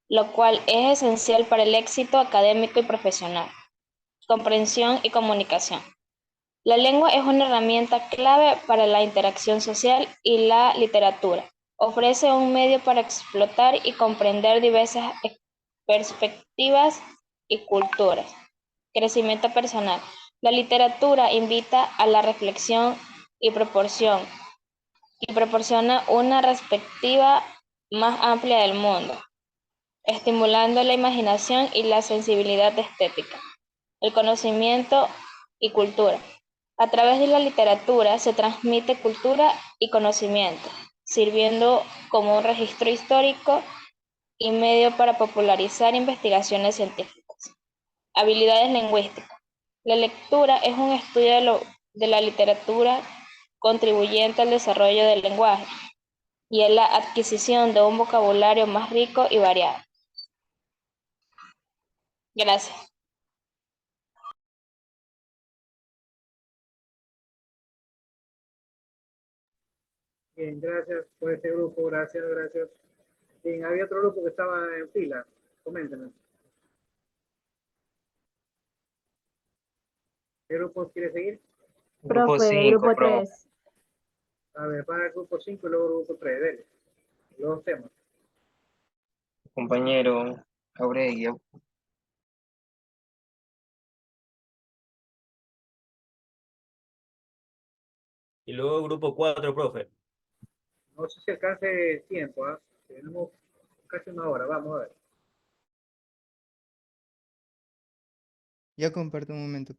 S12: lo cual es esencial para el éxito académico y profesional, comprensión y comunicación. La lengua es una herramienta clave para la interacción social y la literatura. Ofrece un medio para explotar y comprender diversas perspectivas y culturas. Crecimiento personal. La literatura invita a la reflexión y proporciona una perspectiva más amplia del mundo, estimulando la imaginación y la sensibilidad estética, el conocimiento y cultura. A través de la literatura se transmite cultura y conocimiento. sirviendo como un registro histórico y medio para popularizar investigaciones científicas. Habilidades lingüísticas. La lectura es un estudio de la literatura contribuyente al desarrollo del lenguaje y es la adquisición de un vocabulario más rico y variado. Gracias.
S1: Bien, gracias por este grupo, gracias, gracias. Bien, había otro grupo que estaba en fila. Coméntenme. ¿Qué grupo quiere seguir?
S2: Grupo
S12: Profe,
S2: 5,
S12: grupo
S2: profe.
S12: 3.
S1: A ver, para el grupo 5 y luego el grupo 3, dele. Los dos temas.
S2: Compañero Aurelio.
S8: Y luego grupo 4, profe.
S1: No sé si alcance el tiempo, ¿ah? Tenemos casi una hora, vamos a ver.
S13: Ya comparto un momento.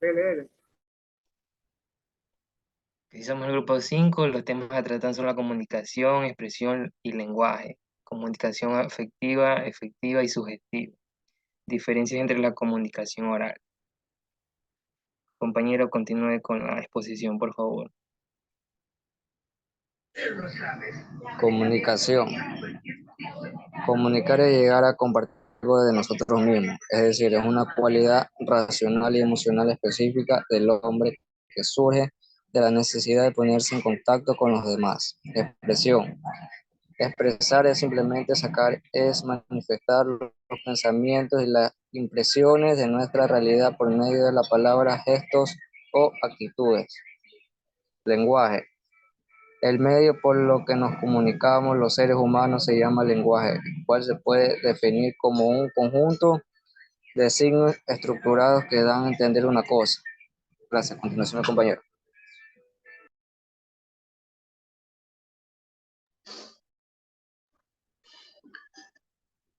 S1: Dele, dele.
S2: Si somos el grupo 5, los temas a tratar son la comunicación, expresión y lenguaje. Comunicación afectiva, efectiva y sugestiva. Diferencias entre la comunicación oral. Compañero, continúe con la exposición, por favor.
S14: Comunicación. Comunicar es llegar a compartir algo de nosotros mismos, es decir, es una cualidad racional y emocional específica del hombre que surge de la necesidad de ponerse en contacto con los demás. Expresión. Expresar es simplemente sacar, es manifestar los pensamientos y las impresiones de nuestra realidad por medio de la palabra, gestos o actitudes. Lenguaje. El medio por lo que nos comunicamos los seres humanos se llama lenguaje, el cual se puede definir como un conjunto de signos estructurados que dan a entender una cosa. Gracias. A continuación, compañero.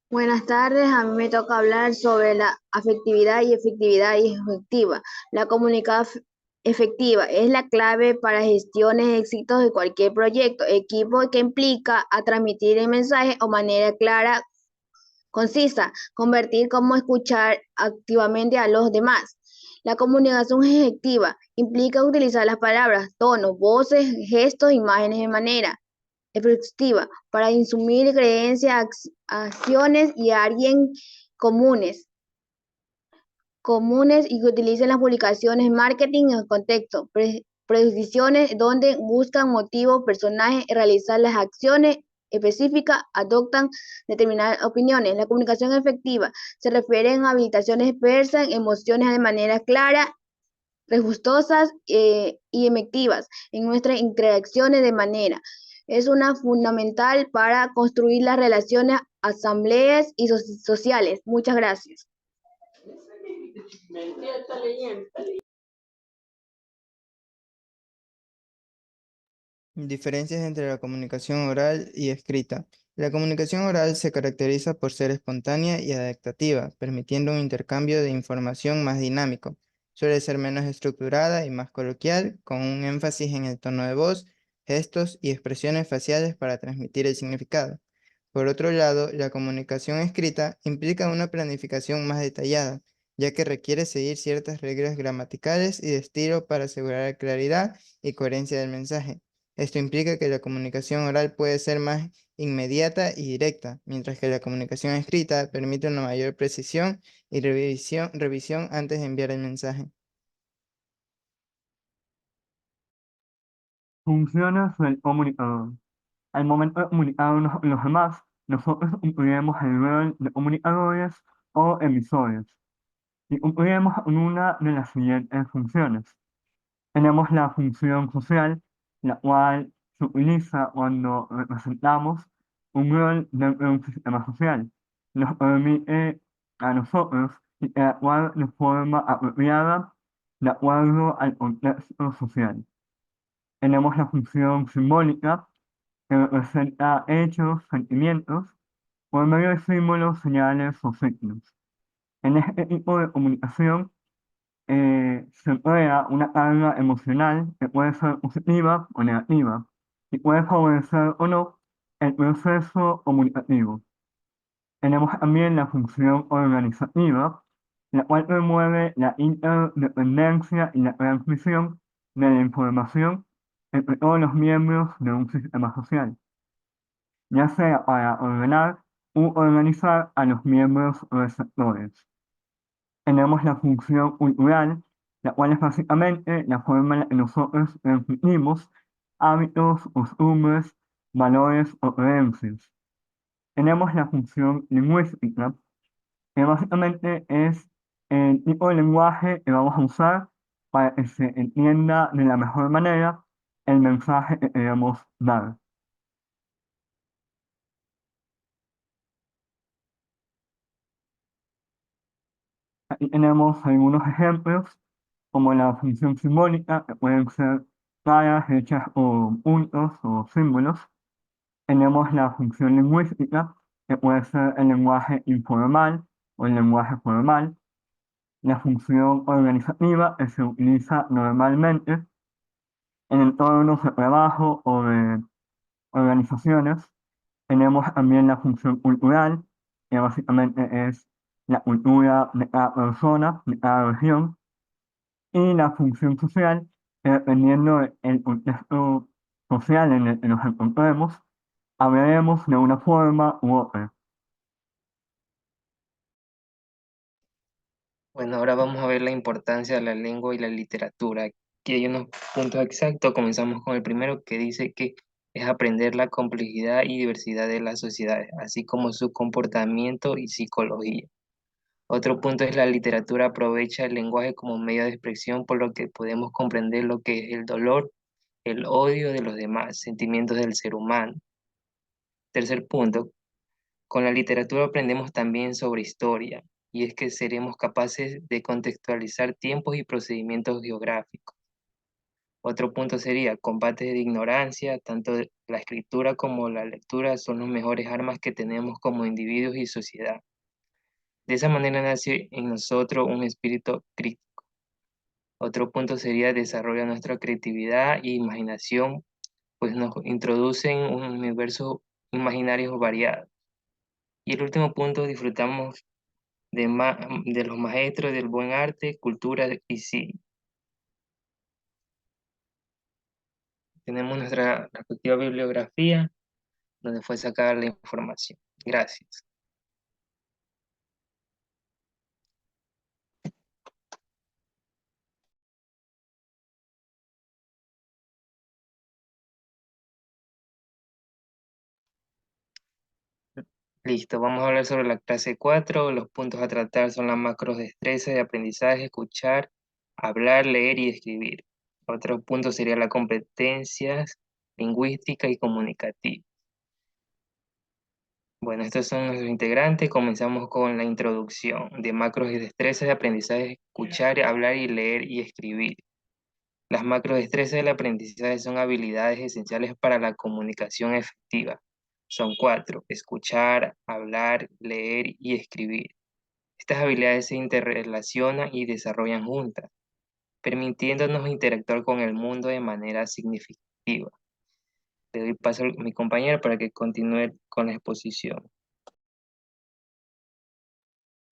S15: Buenas tardes, a mí me toca hablar sobre la afectividad y efectiva. La comunicación efectiva es la clave para gestiones éxitos de cualquier proyecto, equipo que implica a transmitir el mensaje o manera clara, concisa, convertir como escuchar activamente a los demás. La comunicación efectiva implica utilizar las palabras, tonos, voces, gestos, imágenes de manera efectiva para insumir creencias, acciones y alguien comunes y que utilicen las publicaciones, marketing en contexto, predisposiciones donde buscan motivos, personajes, realizar las acciones específicas, adoptan determinadas opiniones. La comunicación efectiva se refiere a habilitaciones expresas, emociones de manera clara, gustosas y efectivas en nuestras interacciones de manera. Es una fundamental para construir las relaciones, asambleas y sociales. Muchas gracias.
S13: Diferencias entre la comunicación oral y escrita. La comunicación oral se caracteriza por ser espontánea y adaptativa, permitiendo un intercambio de información más dinámico. Suele ser menos estructurada y más coloquial, con un énfasis en el tono de voz, gestos y expresiones faciales para transmitir el significado. Por otro lado, la comunicación escrita implica una planificación más detallada, ya que requiere seguir ciertas reglas gramaticales y de estilo para asegurar claridad y coherencia del mensaje. Esto implica que la comunicación oral puede ser más inmediata y directa, mientras que la comunicación escrita permite una mayor precisión y revisión antes de enviar el mensaje.
S16: Funciones del comunicador. Al momento de comunicarnos con los demás, nosotros cumpliremos el rol de comunicadores o emisores y cumpliremos una de las siguientes funciones. Tenemos la función social, la cual se utiliza cuando representamos un rol dentro de un sistema social. Nos permite a nosotros interactuar de forma apropiada de acuerdo al contexto social. Tenemos la función simbólica, que representa hechos, sentimientos, por medio de símbolos, señales o signos. En este tipo de comunicación se crea una carga emocional que puede ser positiva o negativa y puede favorecer o no el proceso comunicativo. Tenemos también la función organizativa, la cual promueve la interdependencia y la transmisión de la información entre todos los miembros de un sistema social, ya sea para ordenar u organizar a los miembros receptores. Tenemos la función cultural, la cual es básicamente la forma en la que nosotros transmitimos hábitos, costumbres, valores o creencias. Tenemos la función lingüística, que básicamente es el tipo de lenguaje que vamos a usar para que se entienda de la mejor manera el mensaje que queremos dar. Aquí tenemos algunos ejemplos, como la función simbólica, que pueden ser caras hechas con puntos o símbolos. Tenemos la función lingüística, que puede ser el lenguaje informal o el lenguaje formal. La función organizativa, que se utiliza normalmente en entornos de trabajo o de organizaciones. Tenemos también la función cultural, que básicamente es la cultura de cada persona, de cada región. Y la función social, que dependiendo del contexto social en el que nos encontremos, hablaremos de una forma u otra.
S2: Bueno, ahora vamos a ver la importancia de la lengua y la literatura. Aquí hay unos puntos exactos. Comenzamos con el primero, que dice que es aprender la complejidad y diversidad de las sociedades, así como su comportamiento y psicología. Otro punto es la literatura aprovecha el lenguaje como medio de expresión, por lo que podemos comprender lo que es el dolor, el odio de los demás, sentimientos del ser humano. Tercer punto, con la literatura aprendemos también sobre historia, y es que seremos capaces de contextualizar tiempos y procedimientos geográficos. Otro punto sería combate de ignorancia, tanto la escritura como la lectura son las mejores armas que tenemos como individuos y sociedad. De esa manera nace en nosotros un espíritu crítico. Otro punto sería desarrollar nuestra creatividad e imaginación, pues nos introducen un universo imaginario variado. Y el último punto, disfrutamos de los maestros del buen arte, cultura y cine. Tenemos nuestra respectiva bibliografía, donde fue sacada la información. Gracias. Listo, vamos a hablar sobre la clase 4. Los puntos a tratar son las macrodestrezas de aprendizaje, escuchar, hablar, leer y escribir. Otro punto sería las competencias lingüísticas y comunicativas. Bueno, estos son nuestros integrantes. Comenzamos con la introducción de macros y destrezas de aprendizaje, escuchar, hablar y leer y escribir. Las macrodestrezas del aprendizaje son habilidades esenciales para la comunicación efectiva. Son 4: escuchar, hablar, leer y escribir. Estas habilidades se interrelacionan y desarrollan juntas, permitiéndonos interactuar con el mundo de manera significativa. Le doy paso a mi compañero para que continúe con la exposición.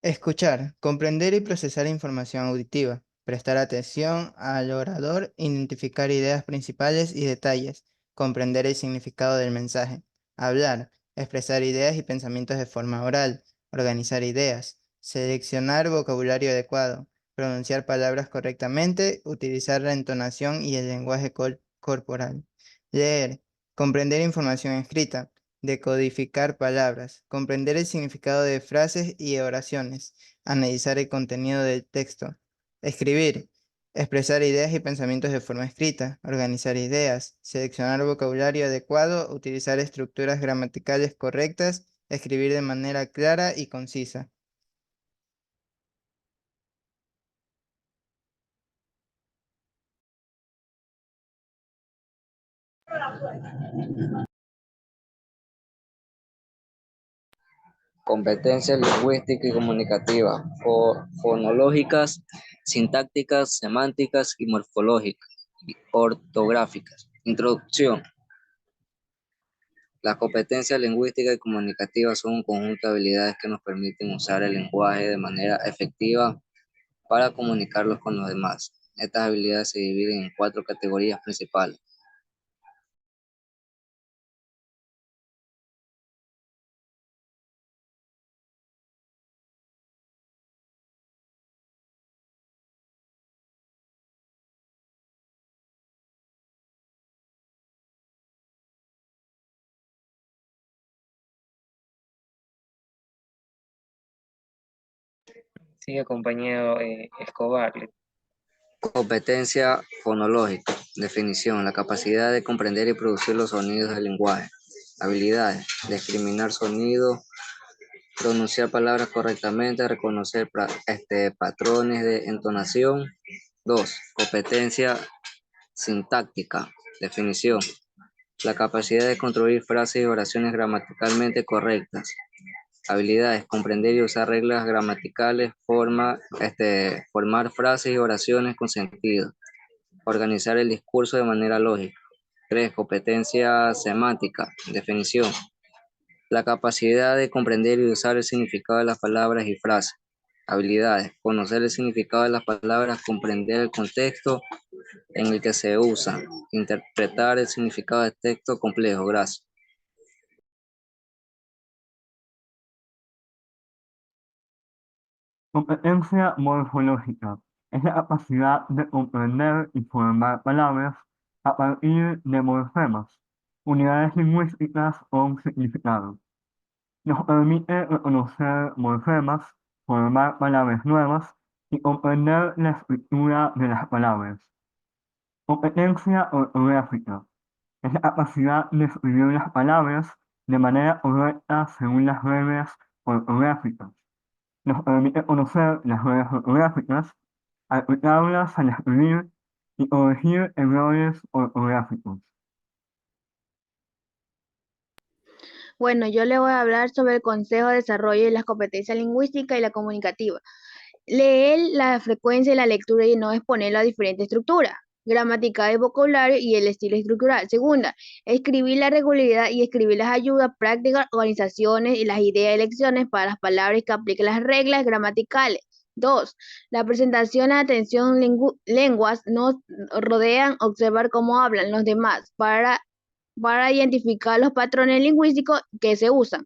S13: Escuchar, comprender y procesar información auditiva, prestar atención al orador, identificar ideas principales y detalles, comprender el significado del mensaje. Hablar, expresar ideas y pensamientos de forma oral, organizar ideas, seleccionar vocabulario adecuado, pronunciar palabras correctamente, utilizar la entonación y el lenguaje corporal. Leer, comprender información escrita, decodificar palabras, comprender el significado de frases y oraciones, analizar el contenido del texto, escribir, expresar ideas y pensamientos de forma escrita, organizar ideas, seleccionar vocabulario adecuado, utilizar estructuras gramaticales correctas, escribir de manera clara y concisa.
S14: Competencias lingüísticas y comunicativas, fonológicas, sintácticas, semánticas y morfológicas, y ortográficas. Introducción. Las competencias lingüísticas y comunicativas son un conjunto de habilidades que nos permiten usar el lenguaje de manera efectiva para comunicarlos con los demás. Estas habilidades se dividen en 4 categorías principales.
S2: Sigue compañero Escobar.
S14: Competencia fonológica. Definición: la capacidad de comprender y producir los sonidos del lenguaje. Habilidades: discriminar sonidos, pronunciar palabras correctamente, reconocer patrones de entonación. 2. Competencia sintáctica. Definición: la capacidad de construir frases y oraciones gramaticalmente correctas. Habilidades: comprender y usar reglas gramaticales, formar frases y oraciones con sentido, organizar el discurso de manera lógica. 3. Competencia semántica. Definición: la capacidad de comprender y usar el significado de las palabras y frases. Habilidades: conocer el significado de las palabras, comprender el contexto en el que se usan, interpretar el significado de texto complejo. Gracias.
S16: Competencia morfológica es la capacidad de comprender y formar palabras a partir de morfemas, unidades lingüísticas con significado. Nos permite reconocer morfemas, formar palabras nuevas y comprender la estructura de las palabras. Competencia ortográfica es la capacidad de escribir las palabras de manera correcta según las reglas ortográficas. Nos permite conocer las reglas ortográficas, aplicarlas al escribir y corregir errores ortográficos.
S15: Bueno, yo le voy a hablar sobre el Consejo de Desarrollo de las Competencias Lingüísticas y la Comunicativa. Leer la frecuencia de la lectura y no exponerlo a diferentes estructuras, gramatical y vocabulario y el estilo estructural. Segunda, escribir la regularidad y escribir las ayudas, prácticas, organizaciones y las ideas y lecciones para las palabras que apliquen las reglas gramaticales. 2. La presentación, atención, lenguas nos rodean, observar cómo hablan los demás para identificar los patrones lingüísticos que se usan.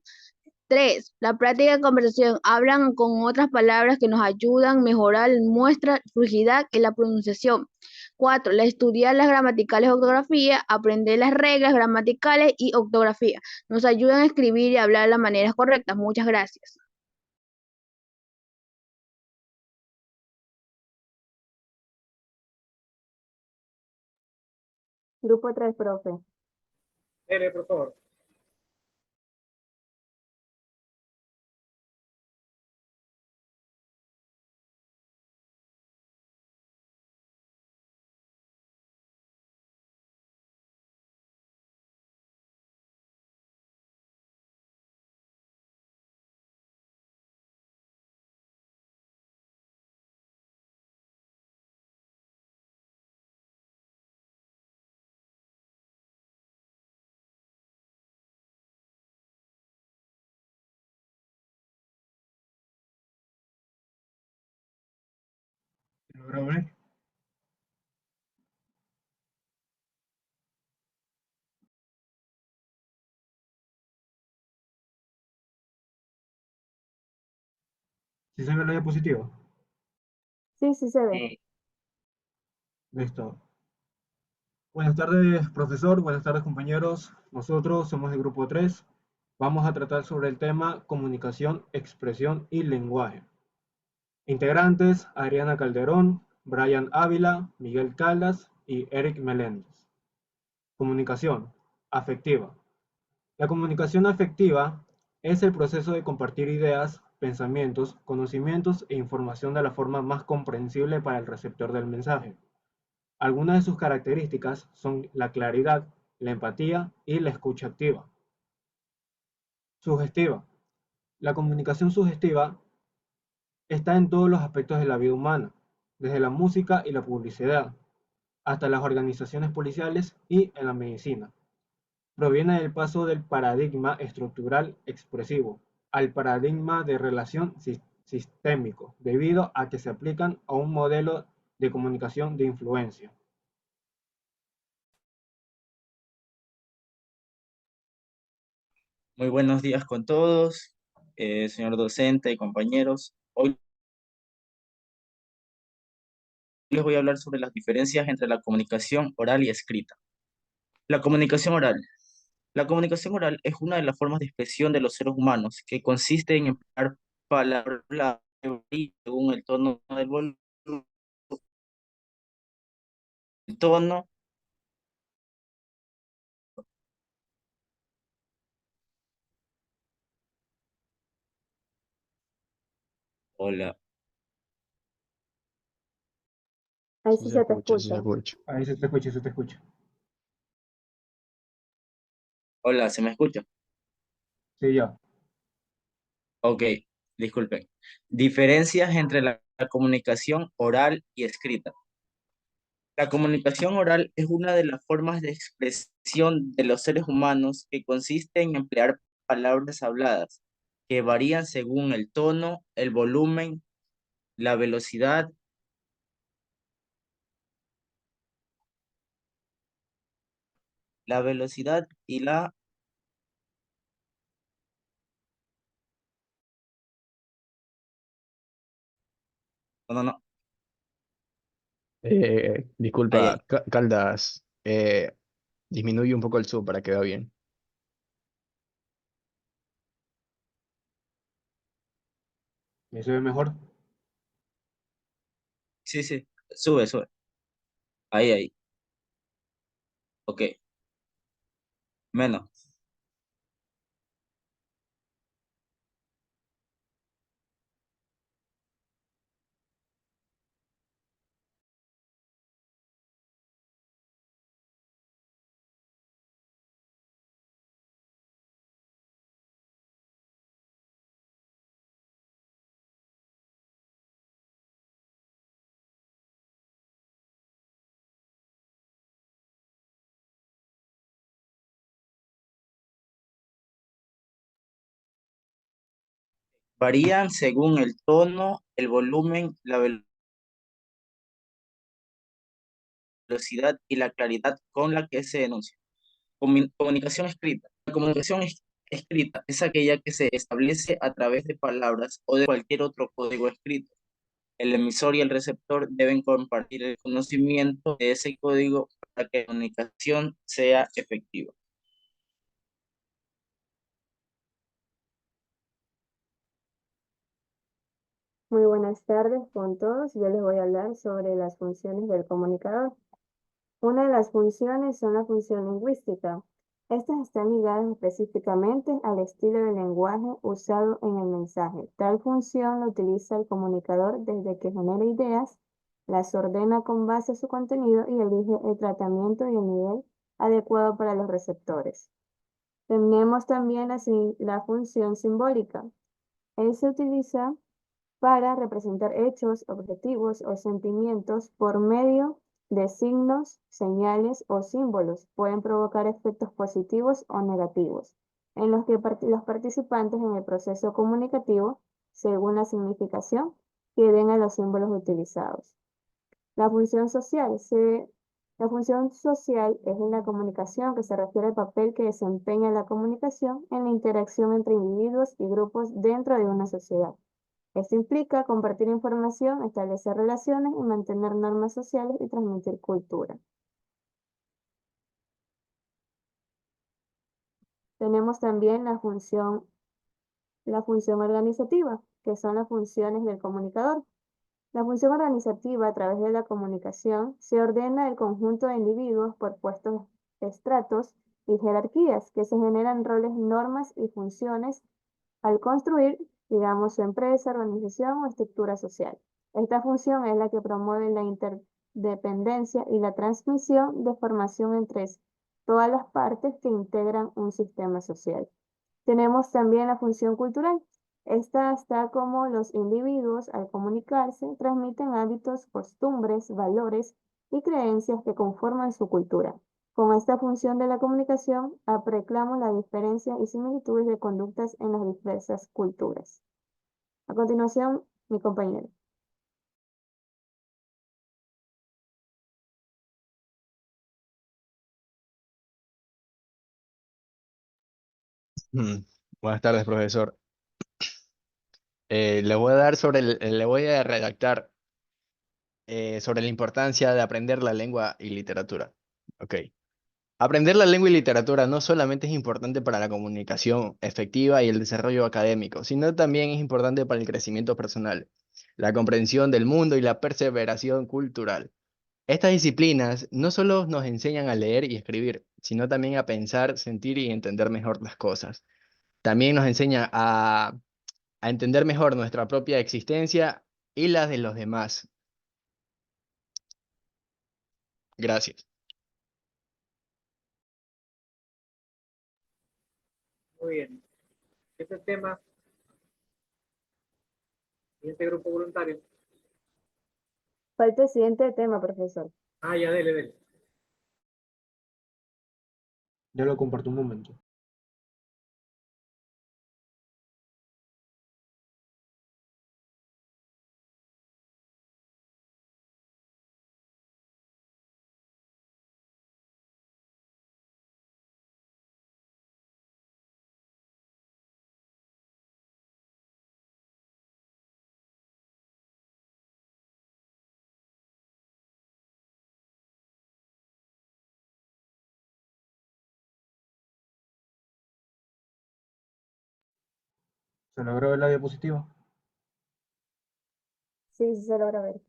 S15: 3. La práctica de conversación. Hablan con otras palabras que nos ayudan a mejorar nuestra fluidez en la pronunciación. 4. La estudiar las gramaticales y ortografía, aprender las reglas gramaticales y ortografía. Nos ayudan a escribir y hablar de las maneras correctas. Muchas gracias.
S7: Grupo 3, profe.
S1: Por favor.
S3: ¿Lo grabé? ¿Sí se ve la diapositiva?
S7: Sí, sí se ve.
S2: Sí.
S3: Listo. Buenas tardes, profesor. Buenas tardes, compañeros. Nosotros somos el grupo 3. Vamos a tratar sobre el tema comunicación, expresión y lenguaje. Integrantes: Adriana Calderón, Brian Ávila, Miguel Caldas y Eric Meléndez. Comunicación afectiva. La comunicación afectiva es el proceso de compartir ideas, pensamientos, conocimientos e información de la forma más comprensible para el receptor del mensaje. Algunas de sus características son la claridad, la empatía y la escucha activa. Sugestiva. La comunicación sugestiva está en todos los aspectos de la vida humana, desde la música y la publicidad, hasta las organizaciones policiales y en la medicina. Proviene del paso del paradigma estructural expresivo al paradigma de relación sistémico, debido a que se aplican a un modelo de comunicación de influencia.
S17: Muy buenos días con todos, señor docente y compañeros. Hoy les voy a hablar sobre las diferencias entre la comunicación oral y escrita. La comunicación oral. La comunicación oral es una de las formas de expresión de los seres humanos que consiste en emplear palabras según el tono del volumen, el tono. Hola.
S7: Ahí
S4: Sí
S7: sí
S4: se
S7: se te
S4: escucha, sí se
S7: escucha.
S4: escucha.
S3: Ahí se te escucha, se te escucha.
S17: Hola, ¿se me escucha?
S3: Sí, ya.
S17: Ok, disculpen. Diferencias entre la comunicación oral y escrita. La comunicación oral es una de las formas de expresión de los seres humanos que consiste en emplear palabras habladas que varían según el tono, el volumen, la velocidad, y la... No, no, no. Ahí,
S4: Disculpa,
S17: ahí.
S4: Caldas, disminuye un poco el zoom para que vea bien.
S3: ¿Me se ve mejor?
S17: Sí, sí. Sube, sube. Ahí, ahí. Ok. Menos. Varían según el tono, el volumen, la velocidad y la claridad con la que se denuncia. Comunicación escrita. La comunicación escrita es aquella que se establece a través de palabras o de cualquier otro código escrito. El emisor y el receptor deben compartir el conocimiento de ese código para que la comunicación sea efectiva.
S7: Muy buenas tardes con todos. Yo les voy a hablar sobre las funciones del comunicador. Una de las funciones son la función lingüística. Estas están ligadas específicamente al estilo de lenguaje usado en el mensaje. Tal función la utiliza el comunicador desde que genera ideas, las ordena con base a su contenido y elige el tratamiento y el nivel adecuado para los receptores. Tenemos también la función simbólica. Él se utiliza para representar hechos, objetivos o sentimientos por medio de signos, señales o símbolos. Pueden provocar efectos positivos o negativos, en los que los participantes en el proceso comunicativo, según la significación que den a los símbolos utilizados. La función social La función social es una comunicación que se refiere al papel que desempeña la comunicación en la interacción entre individuos y grupos dentro de una sociedad. Esto implica compartir información, establecer relaciones y mantener normas sociales y transmitir cultura. Tenemos también la función organizativa, que son las funciones del comunicador. La función organizativa a través de la comunicación se ordena el conjunto de individuos por puestos, estratos y jerarquías que se generan roles, normas y funciones al construir, digamos, su empresa, organización o estructura social. Esta función es la que promueve la interdependencia y la transmisión de información todas las partes que integran un sistema social. Tenemos también la función cultural. Esta está como los individuos al comunicarse transmiten hábitos, costumbres, valores y creencias que conforman su cultura. Con esta función de la comunicación, reclamo la diferencia y similitudes de conductas en las diversas culturas. A continuación, mi compañero.
S4: Buenas tardes, profesor. Le voy a redactar sobre la importancia de aprender la lengua y literatura. Ok. Aprender la lengua y literatura no solamente es importante para la comunicación efectiva y el desarrollo académico, sino también es importante para el crecimiento personal, la comprensión del mundo y la perseveración cultural. Estas disciplinas no solo nos enseñan a leer y escribir, sino también a pensar, sentir y entender mejor las cosas. También nos enseña a entender mejor nuestra propia existencia y las de los demás. Gracias.
S1: Muy bien. Este tema, siguiente grupo voluntario.
S7: Falta el siguiente tema, profesor.
S1: Ah, ya, dele, dele.
S3: Yo lo comparto un momento. ¿Se logró ver la diapositiva?
S7: Sí, sí se logra ver.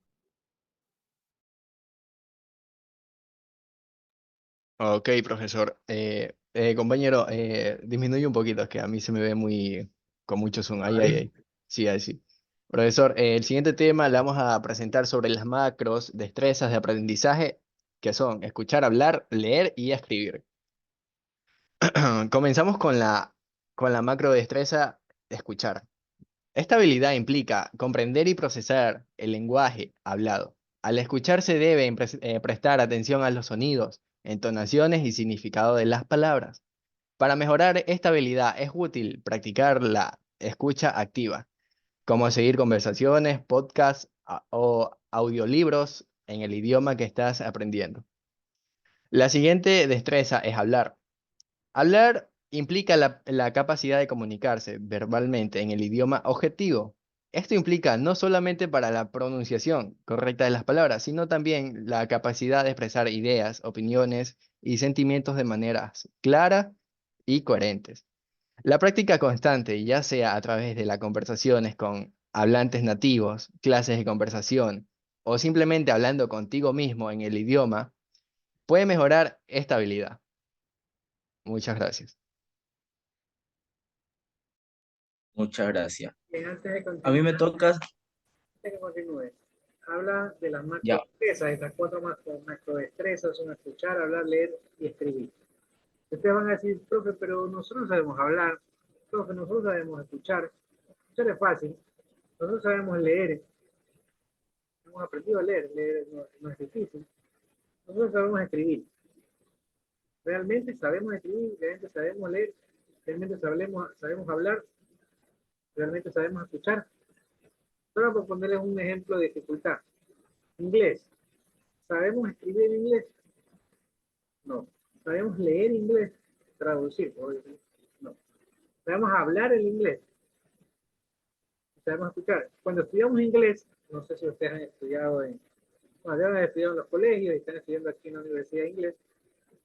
S4: Ok, profesor. Compañero, disminuye un poquito, es que a mí se me ve con mucho zoom. Ahí, ahí, ahí. Sí, ahí sí. Profesor, el siguiente tema le vamos a presentar sobre las macros, destrezas de aprendizaje, que son escuchar, hablar, leer y escribir. Comenzamos con la macro destreza de escuchar. Esta habilidad implica comprender y procesar el lenguaje hablado. Al escuchar se debe prestar atención a los sonidos, entonaciones y significado de las palabras. Para mejorar esta habilidad es útil practicar la escucha activa, como seguir conversaciones, podcasts o audiolibros en el idioma que estás aprendiendo. La siguiente destreza es hablar. Hablar implica la capacidad de comunicarse verbalmente en el idioma objetivo. Esto implica no solamente para la pronunciación correcta de las palabras, sino también la capacidad de expresar ideas, opiniones y sentimientos de maneras claras y coherentes. La práctica constante, ya sea a través de las conversaciones con hablantes nativos, clases de conversación o simplemente hablando contigo mismo en el idioma, puede mejorar esta habilidad. Muchas gracias.
S17: Muchas gracias.
S1: Bien, antes de
S17: A mí me
S1: continuar,
S17: toca,
S1: antes de que continúe, habla de las
S17: ya,
S1: macrodestrezas, estas cuatro macrodestrezas son escuchar, hablar, leer y escribir. Ustedes van a decir, profe, pero nosotros sabemos hablar, profe, nosotros sabemos escuchar. Escuchar es fácil, nosotros sabemos leer, hemos aprendido a leer, leer no es difícil. Nosotros sabemos escribir, realmente sabemos escribir, realmente sabemos leer, realmente sabemos hablar, realmente sabemos escuchar. Solo por ponerles un ejemplo de dificultad. Inglés. ¿Sabemos escribir en inglés? No. ¿Sabemos leer inglés? Traducir, obviamente. No. ¿Sabemos hablar el inglés? ¿Sabemos escuchar? Cuando estudiamos inglés, no sé si ustedes han estudiado bueno, ya han estudiado en los colegios y están estudiando aquí en la Universidad de Inglés,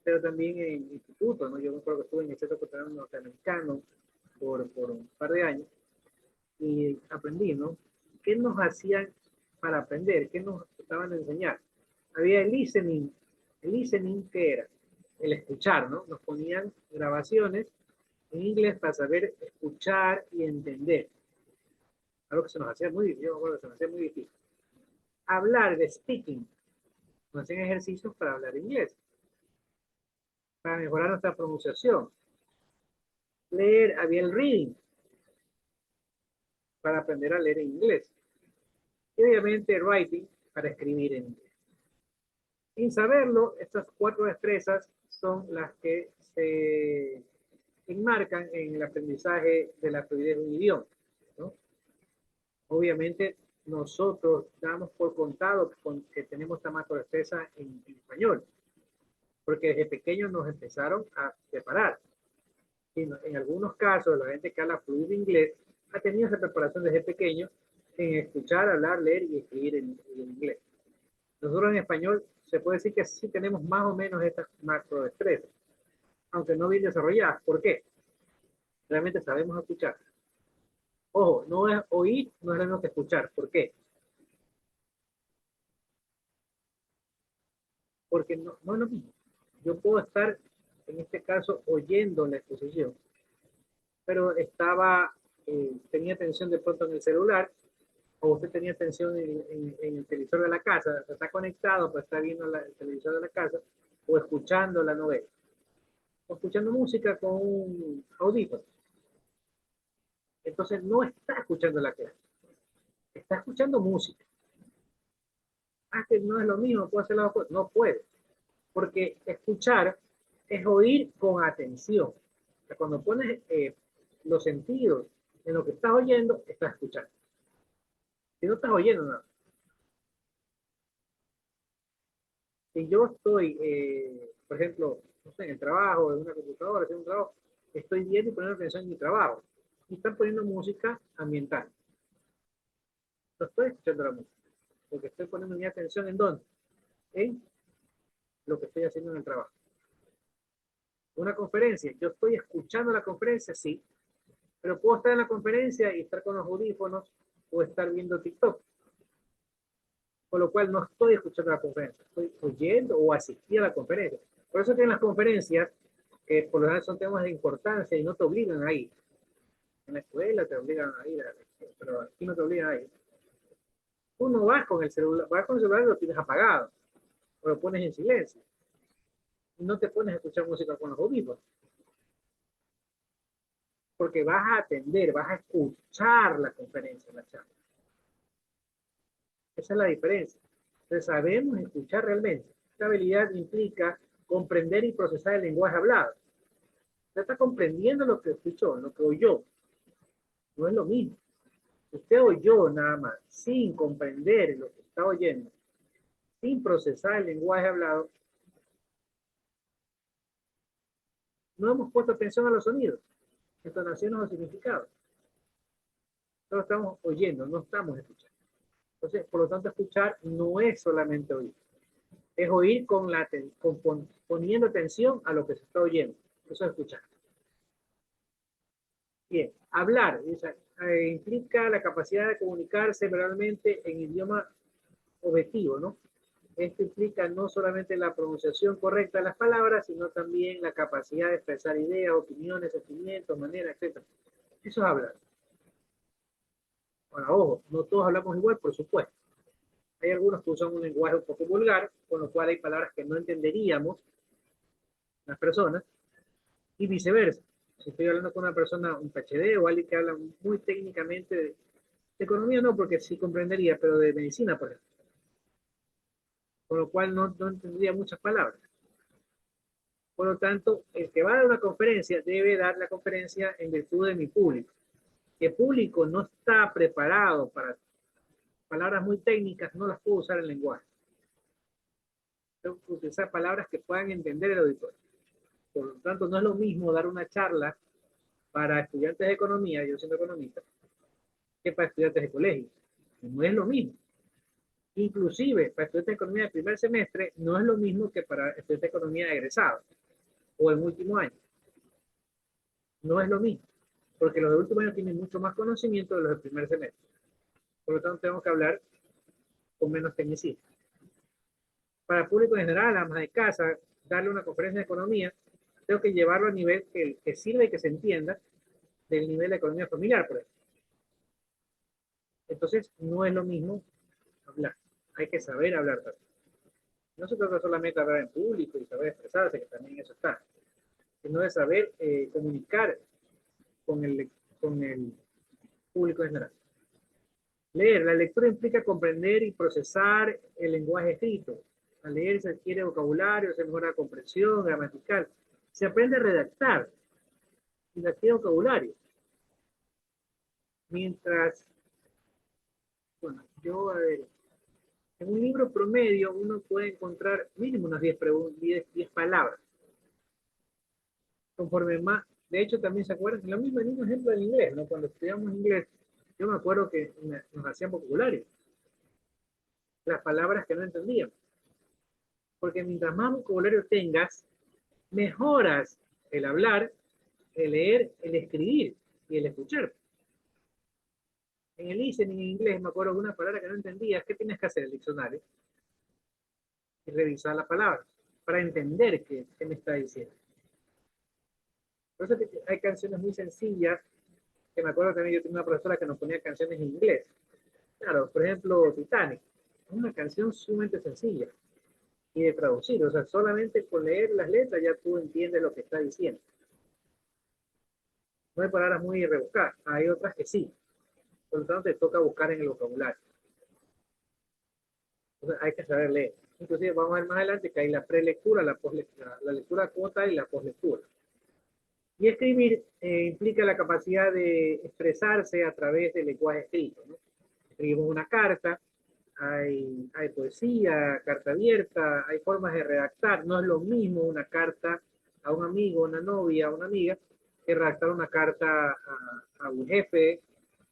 S1: pero también en institutos, ¿no? Yo me acuerdo que estuve en el Centro Cultural Norteamericano por un par de años y aprendí, ¿no? ¿Qué nos hacían para aprender? ¿Qué nos estaban a enseñar? Había el listening. ¿El listening qué era? El escuchar, ¿no? Nos ponían grabaciones en inglés para saber escuchar y entender. Algo que se nos hacía muy difícil, yo me acuerdo que se nos hacía muy difícil. Hablar de speaking. Nos hacían ejercicios para hablar inglés. para mejorar nuestra pronunciación. Leer, había el reading, para aprender a leer en inglés. Y obviamente writing, para escribir en inglés. Sin saberlo, estas 4 destrezas son las que se enmarcan en el aprendizaje de la fluidez de un idioma, ¿no? Obviamente, nosotros damos por contado que tenemos esta macrodestreza en español, porque desde pequeños nos empezaron a preparar. En algunos casos, la gente que habla fluido inglés ha tenido esa preparación desde pequeño en escuchar, hablar, leer y escribir en inglés. Nosotros en español se puede decir que sí tenemos más o menos estas macrodestrezas, aunque no bien desarrolladas. ¿Por qué? Realmente sabemos escuchar. Ojo, no es oír, no es lo mismo que escuchar. ¿Por qué? Porque no es lo mismo. Yo puedo estar, en este caso, oyendo la exposición, pero tenía atención de pronto en el celular, o usted tenía atención en el televisor de la casa, está conectado, pues está viendo el televisor de la casa, o escuchando la novela, o escuchando música con un audífono. Entonces no está escuchando la clase, está escuchando música. Que no es lo mismo, puedo hacer las dos cosas. No puede, porque escuchar es oír con atención. O sea, cuando pones los sentidos en lo que estás oyendo, estás escuchando. Si no estás oyendo nada. Si yo estoy, por ejemplo, no sé, en el trabajo, en una computadora, haciendo un trabajo, estoy viendo y poniendo atención en mi trabajo. Y están poniendo música ambiental. No estoy escuchando la música, porque estoy poniendo mi atención ¿en dónde? En lo que estoy haciendo en el trabajo. Una conferencia, yo estoy escuchando la conferencia, sí, pero puedo estar en la conferencia y estar con los audífonos o estar viendo TikTok. Con lo cual no estoy escuchando la conferencia, estoy oyendo o asistiendo a la conferencia. Por eso que en las conferencias, que por lo general son temas de importancia y no te obligan a ir. En la escuela te obligan a ir, pero aquí no te obligan a ir. Tú no vas con el celular, y lo tienes apagado, o lo pones en silencio. Y no te pones a escuchar música con los audífonos. Porque vas a atender, vas a escuchar la conferencia, la charla. Esa es la diferencia. Entonces sabemos escuchar realmente. Esta habilidad implica comprender y procesar el lenguaje hablado. Usted está comprendiendo lo que escuchó, lo que oyó. No es lo mismo. Usted oyó nada más, sin comprender lo que está oyendo, sin procesar el lenguaje hablado. No hemos puesto atención a los sonidos, entonaciones o significados. Solo estamos oyendo, no estamos escuchando. Entonces, por lo tanto, escuchar no es solamente oír. Es oír poniendo atención a lo que se está oyendo. Eso es escuchar. Bien, hablar implica la capacidad de comunicarse verbalmente en idioma objetivo, ¿no? Esto implica no solamente la pronunciación correcta de las palabras, sino también la capacidad de expresar ideas, opiniones, sentimientos, maneras, etc. Eso es hablar. Ahora, ojo, no todos hablamos igual, por supuesto. Hay algunos que usan un lenguaje un poco vulgar, con lo cual hay palabras que no entenderíamos las personas, y viceversa. Si estoy hablando con una persona, un PhD o alguien que habla muy técnicamente de economía, no, porque sí comprendería, pero de medicina, por ejemplo. Con lo cual no entendería muchas palabras. Por lo tanto, el que va a dar una conferencia debe dar la conferencia en virtud de mi público. El público no está preparado para palabras muy técnicas, no las puedo usar en lenguaje. Tengo que utilizar palabras que puedan entender el auditorio. Por lo tanto, no es lo mismo dar una charla para estudiantes de economía, yo siendo economista, que para estudiantes de colegio. No es lo mismo. Inclusive, para estudiantes de economía de primer semestre, no es lo mismo que para estudiantes de economía de egresado o en último año. No es lo mismo, porque los de último año tienen mucho más conocimiento de los del primer semestre. Por lo tanto, tenemos que hablar con menos tecnicismo. Para el público en general, amas de casa, darle una conferencia de economía, tengo que llevarlo a nivel que sirva y que se entienda del nivel de economía familiar, por ejemplo. Entonces, no es lo mismo hablar. Hay que saber hablar también. No se trata solamente de hablar en público y saber expresarse, que también eso está. sino de saber comunicar con el público en general. Leer. La lectura implica comprender y procesar el lenguaje escrito. Al leer se adquiere vocabulario, se mejora la comprensión gramatical. Se aprende a redactar y se adquiere vocabulario. Mientras, bueno, yo, a ver, en un libro promedio uno puede encontrar mínimo unas 10 palabras. Conforme más, de hecho también se acuerdan, lo mismo, el mismo ejemplo del inglés, ¿no? Cuando estudiamos inglés, yo me acuerdo que nos hacían vocabulario, las palabras que no entendíamos. Porque mientras más vocabulario tengas, mejoras el hablar, el leer, el escribir y el escuchar. En el listening en inglés me acuerdo de una palabra que no entendía. ¿Qué tienes que hacer? El diccionario y revisar la palabra para entender qué me está diciendo. Por eso hay canciones muy sencillas que me acuerdo también. Yo tenía una profesora que nos ponía canciones en inglés. Claro, por ejemplo, Titanic. Es una canción sumamente sencilla y de traducir. O sea, solamente con leer las letras ya tú entiendes lo que está diciendo. No hay palabras muy rebuscadas. Hay otras que sí. Por lo tanto, te toca buscar en el vocabulario. Entonces, hay que saber leer. Inclusive, vamos a ver más adelante que hay la prelectura, la lectura cuota y la poslectura. Y escribir implica la capacidad de expresarse a través del lenguaje escrito, ¿no? Escribimos una carta, hay poesía, carta abierta, hay formas de redactar. No es lo mismo una carta a un amigo, una novia, a una amiga, que redactar una carta a un jefe,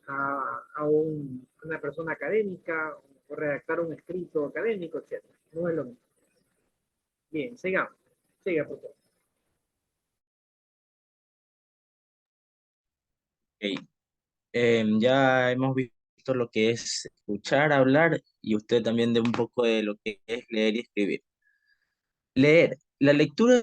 S1: a una persona académica, o redactar un escrito académico, etc. No es lo mismo. Bien, sigamos. Siga, por favor.
S17: Ok. Ya hemos visto lo que es escuchar, hablar, y usted también de un poco de lo que es leer y escribir. Leer. La lectura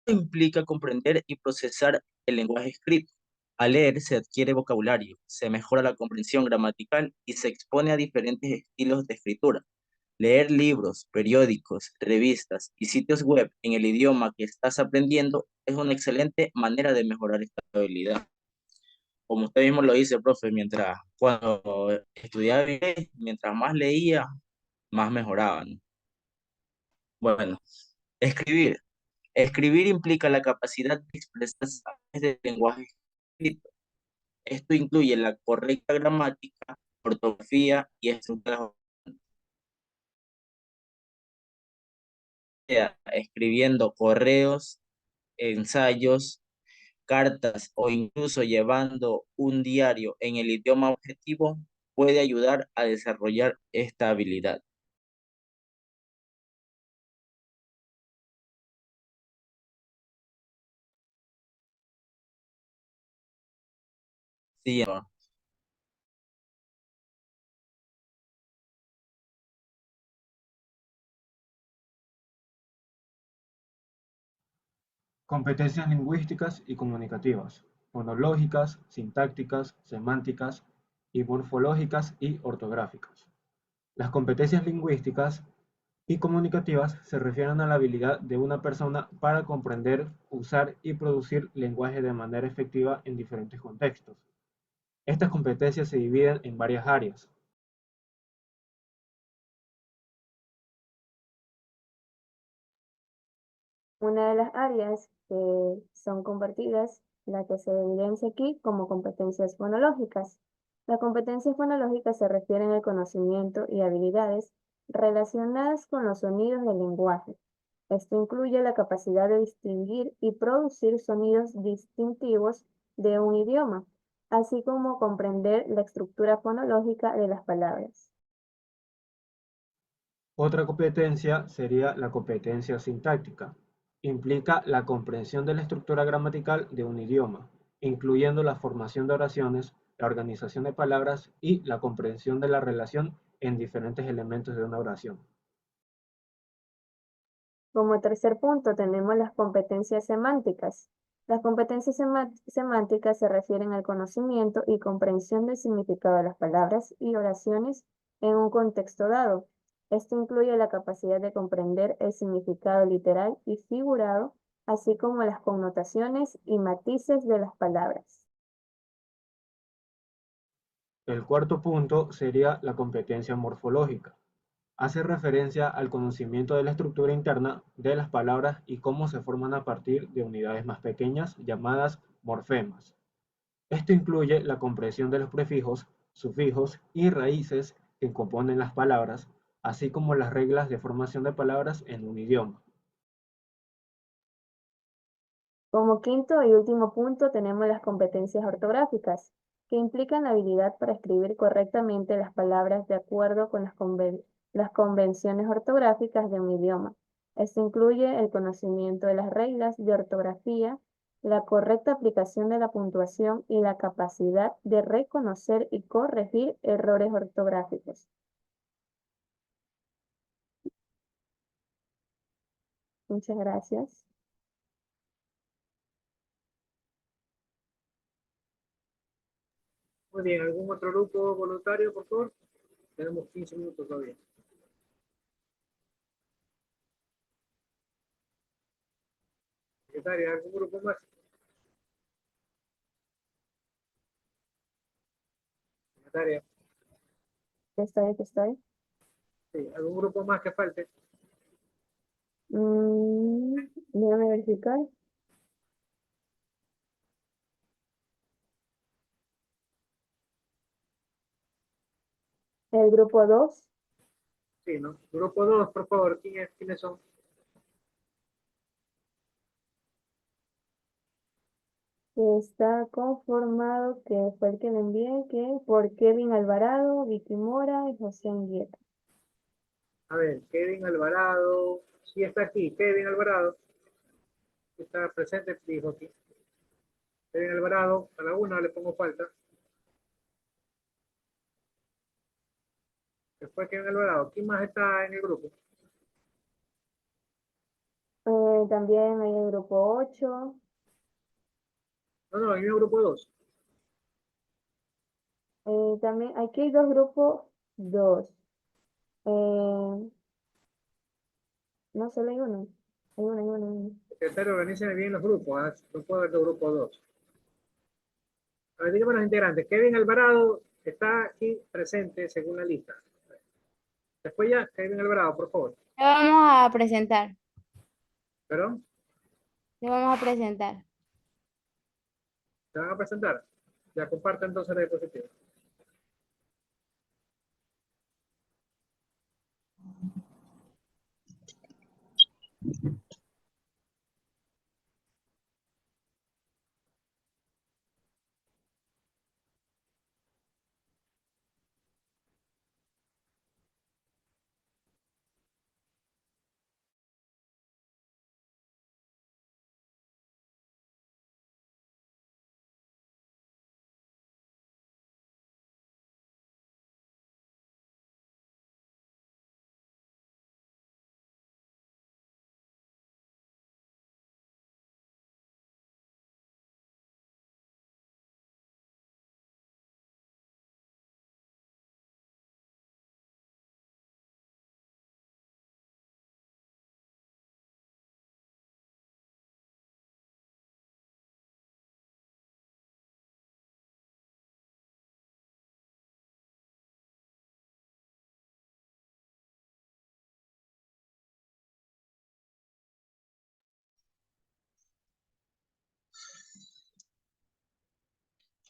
S17: implica comprender y procesar el lenguaje escrito. Al leer se adquiere vocabulario, se mejora la comprensión gramatical y se expone a diferentes estilos de escritura. Leer libros, periódicos, revistas y sitios web en el idioma que estás aprendiendo es una excelente manera de mejorar esta habilidad. Como usted mismo lo dice, profe, cuando estudiaba inglés, mientras más leía, más mejoraba, ¿no? Bueno, escribir. Escribir implica la capacidad de expresarse a través del lenguaje escrito. Esto incluye la correcta gramática, ortografía y estructuras. Escribiendo correos, ensayos, cartas o incluso llevando un diario en el idioma objetivo puede ayudar a desarrollar esta habilidad. Sí, amor.
S3: Competencias lingüísticas y comunicativas, fonológicas, sintácticas, semánticas y morfológicas y ortográficas. Las competencias lingüísticas y comunicativas se refieren a la habilidad de una persona para comprender, usar y producir lenguaje de manera efectiva en diferentes contextos. Estas competencias se dividen en varias áreas.
S7: Una de las áreas que son compartidas, la que se evidencia aquí como competencias fonológicas. Las competencias fonológicas se refieren al conocimiento y habilidades relacionadas con los sonidos del lenguaje. Esto incluye la capacidad de distinguir y producir sonidos distintivos de un idioma, así como comprender la estructura fonológica de las palabras.
S3: Otra competencia sería la competencia sintáctica. Implica la comprensión de la estructura gramatical de un idioma, incluyendo la formación de oraciones, la organización de palabras y la comprensión de la relación en diferentes elementos de una oración.
S7: Como tercer punto tenemos las competencias semánticas. Las competencias semánticas se refieren al conocimiento y comprensión del significado de las palabras y oraciones en un contexto dado. Esto incluye la capacidad de comprender el significado literal y figurado, así como las connotaciones y matices de las palabras.
S3: El cuarto punto sería la competencia morfológica. Hace referencia al conocimiento de la estructura interna de las palabras y cómo se forman a partir de unidades más pequeñas llamadas morfemas. Esto incluye la comprensión de los prefijos, sufijos y raíces que componen las palabras, así como las reglas de formación de palabras en un idioma.
S7: Como quinto y último punto tenemos las competencias ortográficas, que implican la habilidad para escribir correctamente las palabras de acuerdo con las convenciones ortográficas de un idioma. Esto incluye el conocimiento de las reglas de ortografía, la correcta aplicación de la puntuación y la capacidad de reconocer y corregir errores ortográficos. Muchas gracias.
S1: Muy bien, ¿algún otro grupo voluntario, por favor? Tenemos 15 minutos todavía. Secretaria, ¿algún grupo más? Secretaria,
S7: ¿Qué estoy?
S1: sí, ¿algún grupo más que falte?
S7: Déjame verificar. El grupo 2.
S1: Sí, ¿no? Grupo 2, por favor, ¿quiénes son?
S7: Que está conformado, que fue el que le envié, que por Kevin Alvarado, Vicky Mora y José Anguieta.
S1: A ver, Kevin Alvarado, sí está aquí, Kevin Alvarado, está presente, dijo aquí. Kevin Alvarado, a la una le pongo falta. Después Kevin Alvarado, ¿quién más está en el grupo?
S7: También hay el grupo 8.
S1: No, hay un grupo 2.
S7: También aquí hay dos grupos 2. No, solo hay uno. Hay uno.
S1: Secretario, organícenme bien los grupos, ¿ah? No puedo ver el grupo 2. A ver, dígame los integrantes. Kevin Alvarado está aquí presente según la lista. Después ya, Kevin Alvarado, por favor.
S12: Lo vamos a presentar.
S1: ¿Perdón?
S12: Lo vamos a presentar.
S1: ¿Se van a presentar? Ya comparte entonces la diapositiva.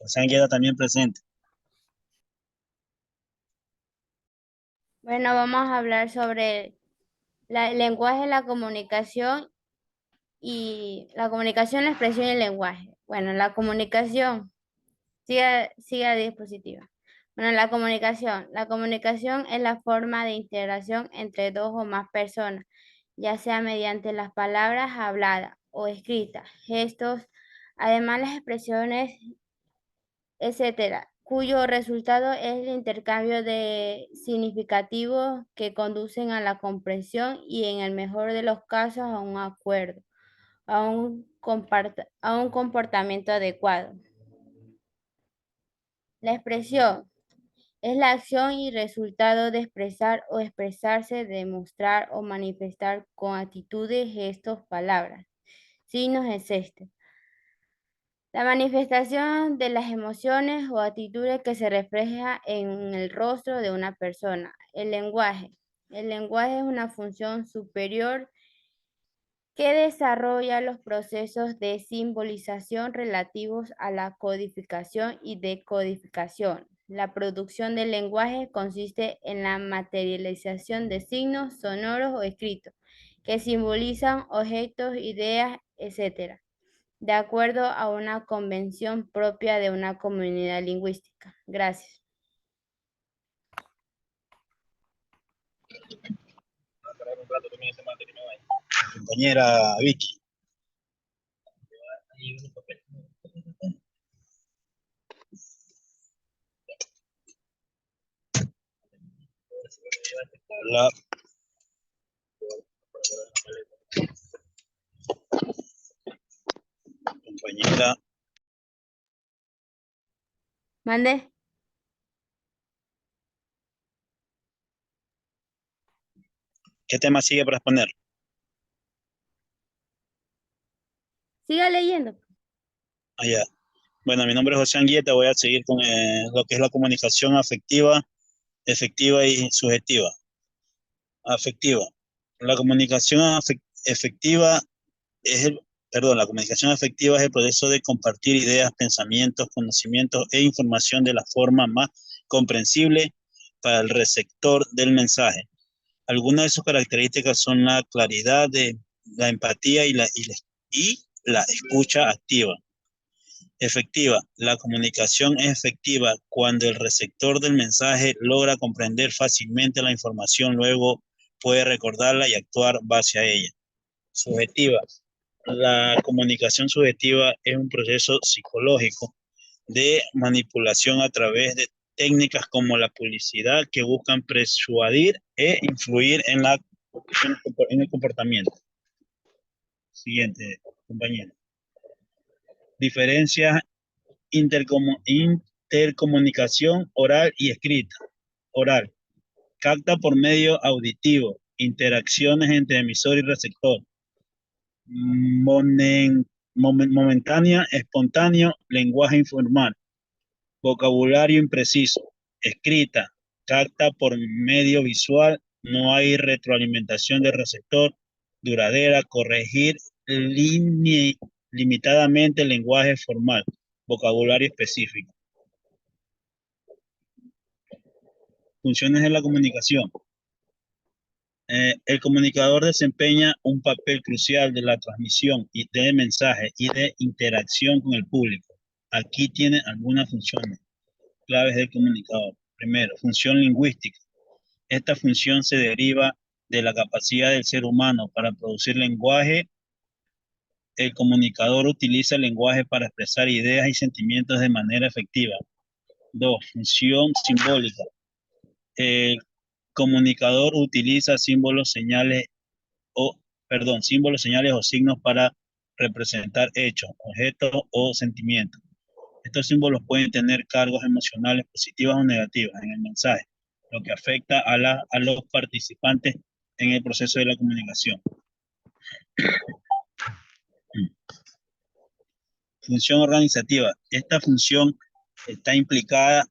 S18: José Anguieta también presente.
S12: Bueno, vamos a hablar sobre el lenguaje, la comunicación y la comunicación, la expresión y el lenguaje. Bueno, la comunicación, sigue a diapositiva. Bueno, la comunicación. La comunicación es la forma de interacción entre dos o más personas, ya sea mediante las palabras habladas o escritas, gestos, además las expresiones, etcétera, cuyo resultado es el intercambio de significativos que conducen a la comprensión y en el mejor de los casos a un acuerdo, a un comportamiento adecuado. La expresión
S19: Es la acción y resultado de expresar o expresarse, demostrar o manifestar con actitudes, gestos, palabras. Signos es este. La manifestación de las emociones o actitudes que se refleja en el rostro de una persona. El lenguaje. El lenguaje es una función superior que desarrolla los procesos de simbolización relativos a la codificación y decodificación. La producción del lenguaje consiste en la materialización de signos sonoros o escritos que simbolizan objetos, ideas, etc., de acuerdo a una convención propia de una comunidad lingüística. Gracias.
S18: Compañera Vicky. Hola. Compañera.
S19: ¿Mande?
S18: ¿Qué tema sigue para exponer?
S19: Siga leyendo.
S18: Allá. Bueno, mi nombre es José Anguieta, voy a seguir con lo que es la comunicación afectiva, efectiva y subjetiva. Afectiva. La comunicación efectiva la comunicación afectiva es el proceso de compartir ideas, pensamientos, conocimientos e información de la forma más comprensible para el receptor del mensaje. Algunas de sus características son la claridad, la empatía y la escucha activa. Efectiva. La comunicación es efectiva cuando el receptor del mensaje logra comprender fácilmente la información, luego puede recordarla y actuar base a ella. Subjetiva. La comunicación subjetiva es un proceso psicológico de manipulación a través de técnicas como la publicidad que buscan persuadir e influir en el comportamiento. Siguiente, compañero. Diferencias intercomunicación oral y escrita. Oral. Capta por medio auditivo. Interacciones entre emisor y receptor. Momentánea, espontáneo, lenguaje informal. Vocabulario impreciso. Escrita. Capta por medio visual. No hay retroalimentación del receptor. Duradera. Corregir limitadamente el lenguaje formal. Vocabulario específico. Funciones de la comunicación. El comunicador desempeña un papel crucial de la transmisión de mensajes y de interacción con el público. Aquí tiene algunas funciones claves del comunicador. Primero, función lingüística. Esta función se deriva de la capacidad del ser humano para producir lenguaje. El comunicador utiliza el lenguaje para expresar ideas y sentimientos de manera efectiva. 2. Función simbólica. El comunicador utiliza símbolos, señales o signos para representar hechos, objetos o sentimientos. Estos símbolos pueden tener cargos emocionales positivas o negativas en el mensaje, lo que afecta a los participantes en el proceso de la comunicación. Función organizativa. Esta función está implicada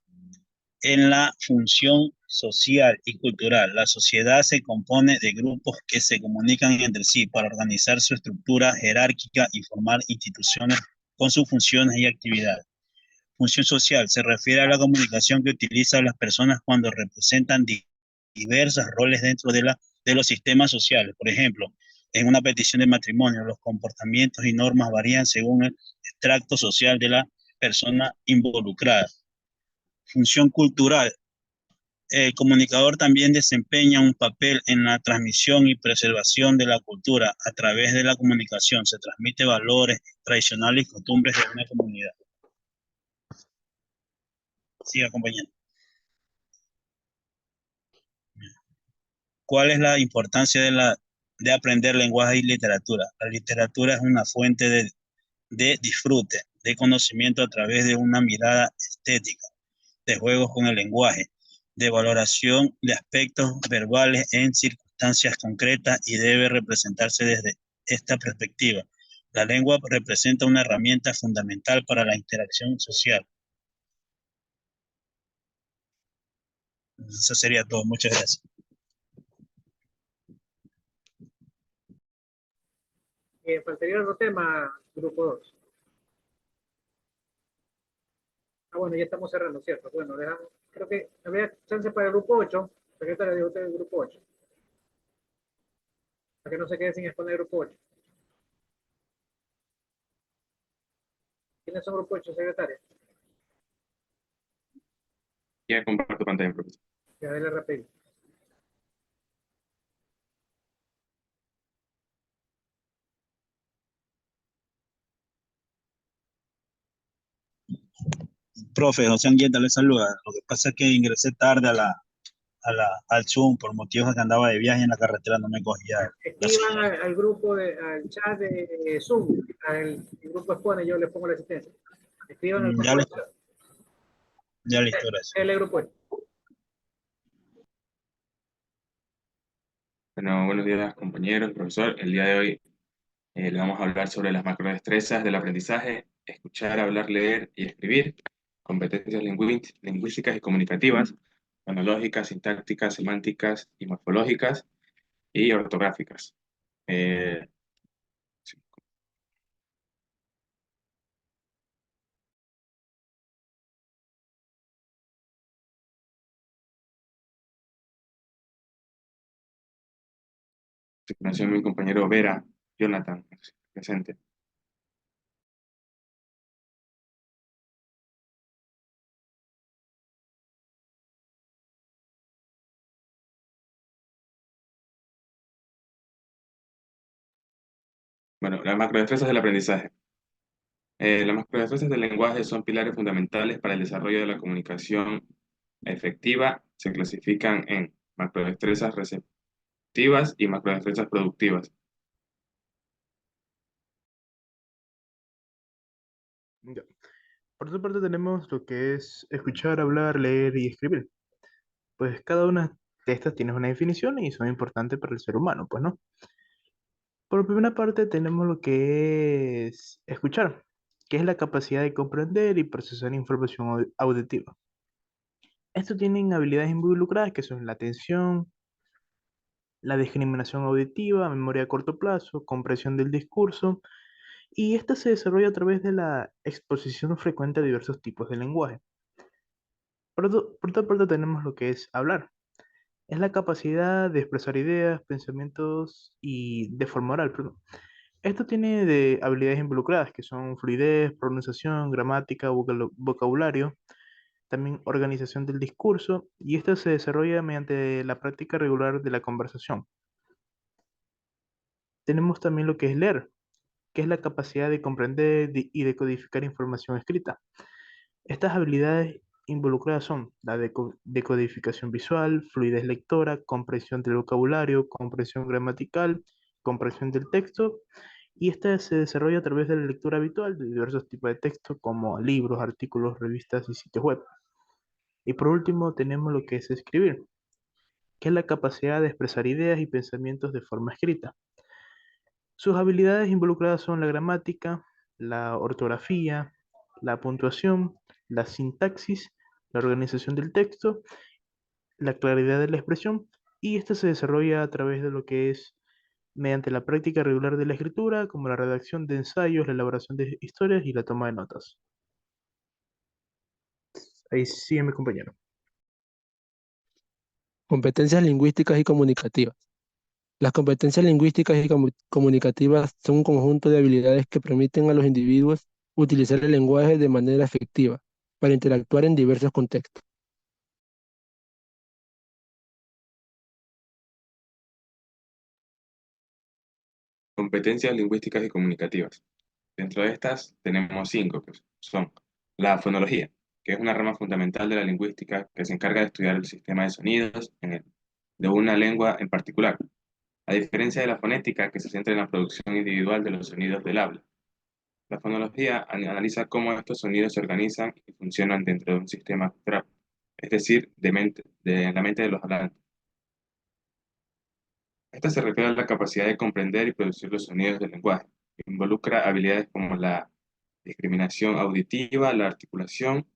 S18: en la función social y cultural. La sociedad se compone de grupos que se comunican entre sí para organizar su estructura jerárquica y formar instituciones con sus funciones y actividades. Función social se refiere a la comunicación que utilizan las personas cuando representan diversos roles dentro de los sistemas sociales. Por ejemplo, en una petición de matrimonio, los comportamientos y normas varían según el extracto social de la persona involucrada. Función cultural. El comunicador también desempeña un papel en la transmisión y preservación de la cultura. A través de la comunicación se transmite valores tradicionales y costumbres de una comunidad. Siga, compañero. ¿Cuál es la importancia de aprender lenguaje y literatura? La literatura es una fuente de disfrute, de conocimiento a través de una mirada estética, de juegos con el lenguaje. de valoración de aspectos verbales en circunstancias concretas y debe representarse desde esta perspectiva. La lengua representa una herramienta fundamental para la interacción social. Eso sería todo. Muchas gracias.
S1: Faltaría otro tema, grupo 2. Bueno, ya estamos cerrando, ¿cierto? Bueno, creo que había chance para el grupo 8. Secretaria, dijo usted el grupo 8. Para que no se quede sin exponer el grupo 8. ¿Quiénes son grupo 8, secretaria?
S20: Ya comparto pantalla, profesor.
S1: Ya, dale rápido.
S18: Profe, José Anguieta le saluda. Lo que pasa es que ingresé tarde al Zoom por motivos de que andaba de viaje en la carretera, no me cogía.
S1: Escriban al grupo, al chat de Zoom, el grupo expone, yo les pongo la asistencia. Escriban al grupo de chat.
S18: Ya listo, gracias.
S1: El grupo.
S20: Bueno, buenos días, compañeros, profesor. El día de hoy le vamos a hablar sobre las macrodestrezas del aprendizaje: escuchar, hablar, leer y escribir, competencias lingüísticas y comunicativas, fonológicas, sintácticas, semánticas y morfológicas y ortográficas. Sí. Se conoció mi compañero Vera, Jonathan, presente. Bueno, las macrodestrezas del aprendizaje. Las macrodestrezas del lenguaje son pilares fundamentales para el desarrollo de la comunicación efectiva. Se clasifican en macrodestrezas receptivas y macrodestrezas productivas.
S21: Ya. Por otra parte tenemos lo que es escuchar, hablar, leer y escribir. Pues cada una de estas tiene una definición y son importantes para el ser humano, pues, ¿no? Por primera parte tenemos lo que es escuchar, que es la capacidad de comprender y procesar información auditiva. Esto tienen habilidades involucradas que son la atención, la discriminación auditiva, memoria a corto plazo, comprensión del discurso, y esta se desarrolla a través de la exposición frecuente a diversos tipos de lenguaje. Por otra parte tenemos lo que es hablar. Es la capacidad de expresar ideas, pensamientos y de forma oral, perdón. Esto tiene de habilidades involucradas que son fluidez, pronunciación, gramática, vocabulario, también organización del discurso, y esto se desarrolla mediante la práctica regular de la conversación. Tenemos también lo que es leer, que es la capacidad de comprender y decodificar información escrita. Estas habilidades involucradas son la decodificación visual, fluidez lectora, comprensión del vocabulario, comprensión gramatical, comprensión del texto, y esta se desarrolla a través de la lectura habitual de diversos tipos de texto como libros, artículos, revistas y sitios web. Y por último tenemos lo que es escribir, que es la capacidad de expresar ideas y pensamientos de forma escrita. Sus habilidades involucradas son la gramática, la ortografía, la puntuación, la sintaxis, la organización del texto, la claridad de la expresión, y esta se desarrolla a través de lo que es mediante la práctica regular de la escritura, como la redacción de ensayos, la elaboración de historias y la toma de notas. Ahí sigue mi compañero.
S22: Competencias lingüísticas y comunicativas. Las competencias lingüísticas y comunicativas son un conjunto de habilidades que permiten a los individuos utilizar el lenguaje de manera efectiva para interactuar en diversos contextos.
S20: Competencias lingüísticas y comunicativas. Dentro de estas tenemos 5, que son la fonología, que es una rama fundamental de la lingüística que se encarga de estudiar el sistema de sonidos de una lengua en particular, a diferencia de la fonética, que se centra en la producción individual de los sonidos del habla. La fonología analiza cómo estos sonidos se organizan y funcionan dentro de un sistema cultural. es decir, en la mente de los hablantes. Esta se refiere a la capacidad de comprender y producir los sonidos del lenguaje. Involucra habilidades como la discriminación auditiva, la articulación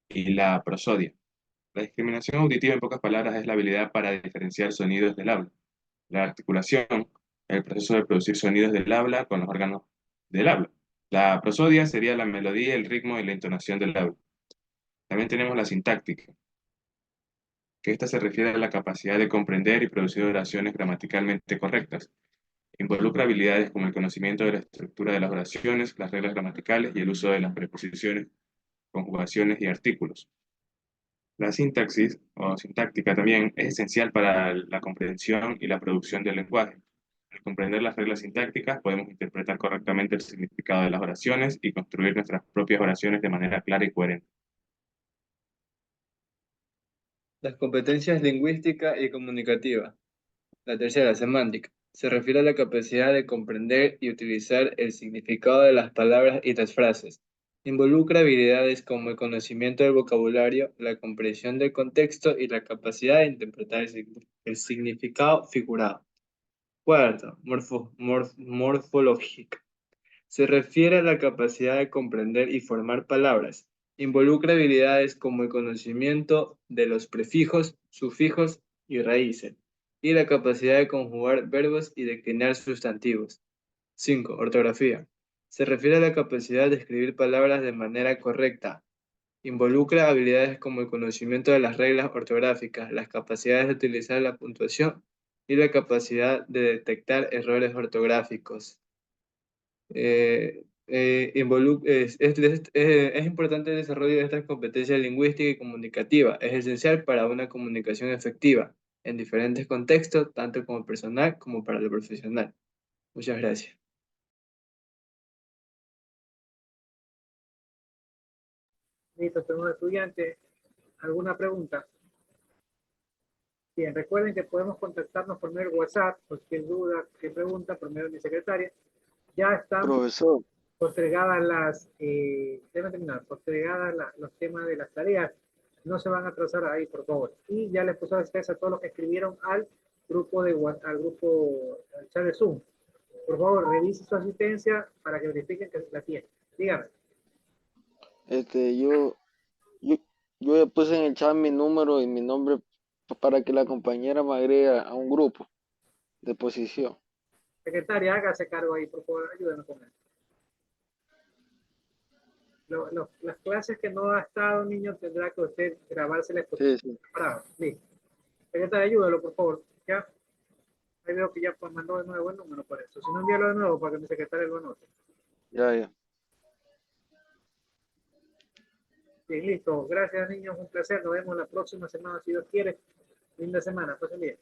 S20: y la prosodia. La discriminación auditiva, en pocas palabras, es la habilidad para diferenciar sonidos del habla. La articulación, el proceso de producir sonidos del habla con los órganos del habla. La prosodia sería la melodía, el ritmo y la entonación del habla. También tenemos la sintáctica, que esta se refiere a la capacidad de comprender y producir oraciones gramaticalmente correctas. Involucra habilidades como el conocimiento de la estructura de las oraciones, las reglas gramaticales y el uso de las preposiciones, conjugaciones y artículos. La sintaxis o sintáctica también es esencial para la comprensión y la producción del lenguaje. Al comprender las reglas sintácticas podemos interpretar correctamente el significado de las oraciones y construir nuestras propias oraciones de manera clara y coherente.
S2: Las competencias lingüística y comunicativa. La tercera, semántica, se refiere a la capacidad de comprender y utilizar el significado de las palabras y las frases. Involucra habilidades como el conocimiento del vocabulario, la comprensión del contexto y la capacidad de interpretar el significado figurado. Cuarto, morfológica. Se refiere a la capacidad de comprender y formar palabras. Involucra habilidades como el conocimiento de los prefijos, sufijos y raíces, y la capacidad de conjugar verbos y declinar sustantivos. 5. Ortografía. Se refiere a la capacidad de escribir palabras de manera correcta. Involucra habilidades como el conocimiento de las reglas ortográficas, las capacidades de utilizar la puntuación y la capacidad de detectar errores ortográficos. Es importante el desarrollo de estas competencias lingüísticas y comunicativas. Es esencial para una comunicación efectiva en diferentes contextos, tanto como personal como para lo profesional. Muchas gracias.
S1: Listo, tenemos estudiantes. ¿Alguna pregunta? Bien, recuerden que podemos contactarnos por medio de WhatsApp, cualquier duda, cualquier pregunta, por medio de mi secretaria. Ya están postergadas los temas de las tareas. No se van a atrasar ahí, por favor. Y ya les puse a ustedes a todos los que escribieron al chat de Zoom. Por favor, revise su asistencia para que verifiquen que la tienen. Dígame.
S5: Yo ya puse en el chat mi número y mi nombre para que la compañera me agregue a un grupo de posición.
S1: Secretaria, hágase cargo ahí, por favor, ayúdenos con eso. Las clases que no ha estado, niño, tendrá que usted grabarse la exposición. Sí. Listo. Secretaria, ayúdalo, por favor. ¿Ya? Ahí veo que ya mandó de nuevo el número por eso. Si no, envíalo de nuevo para que mi secretaria lo anote.
S5: Ya.
S1: Bien, listo. Gracias, niños. Un placer. Nos vemos la próxima semana, si Dios quiere. Linda semana. Pasen bien.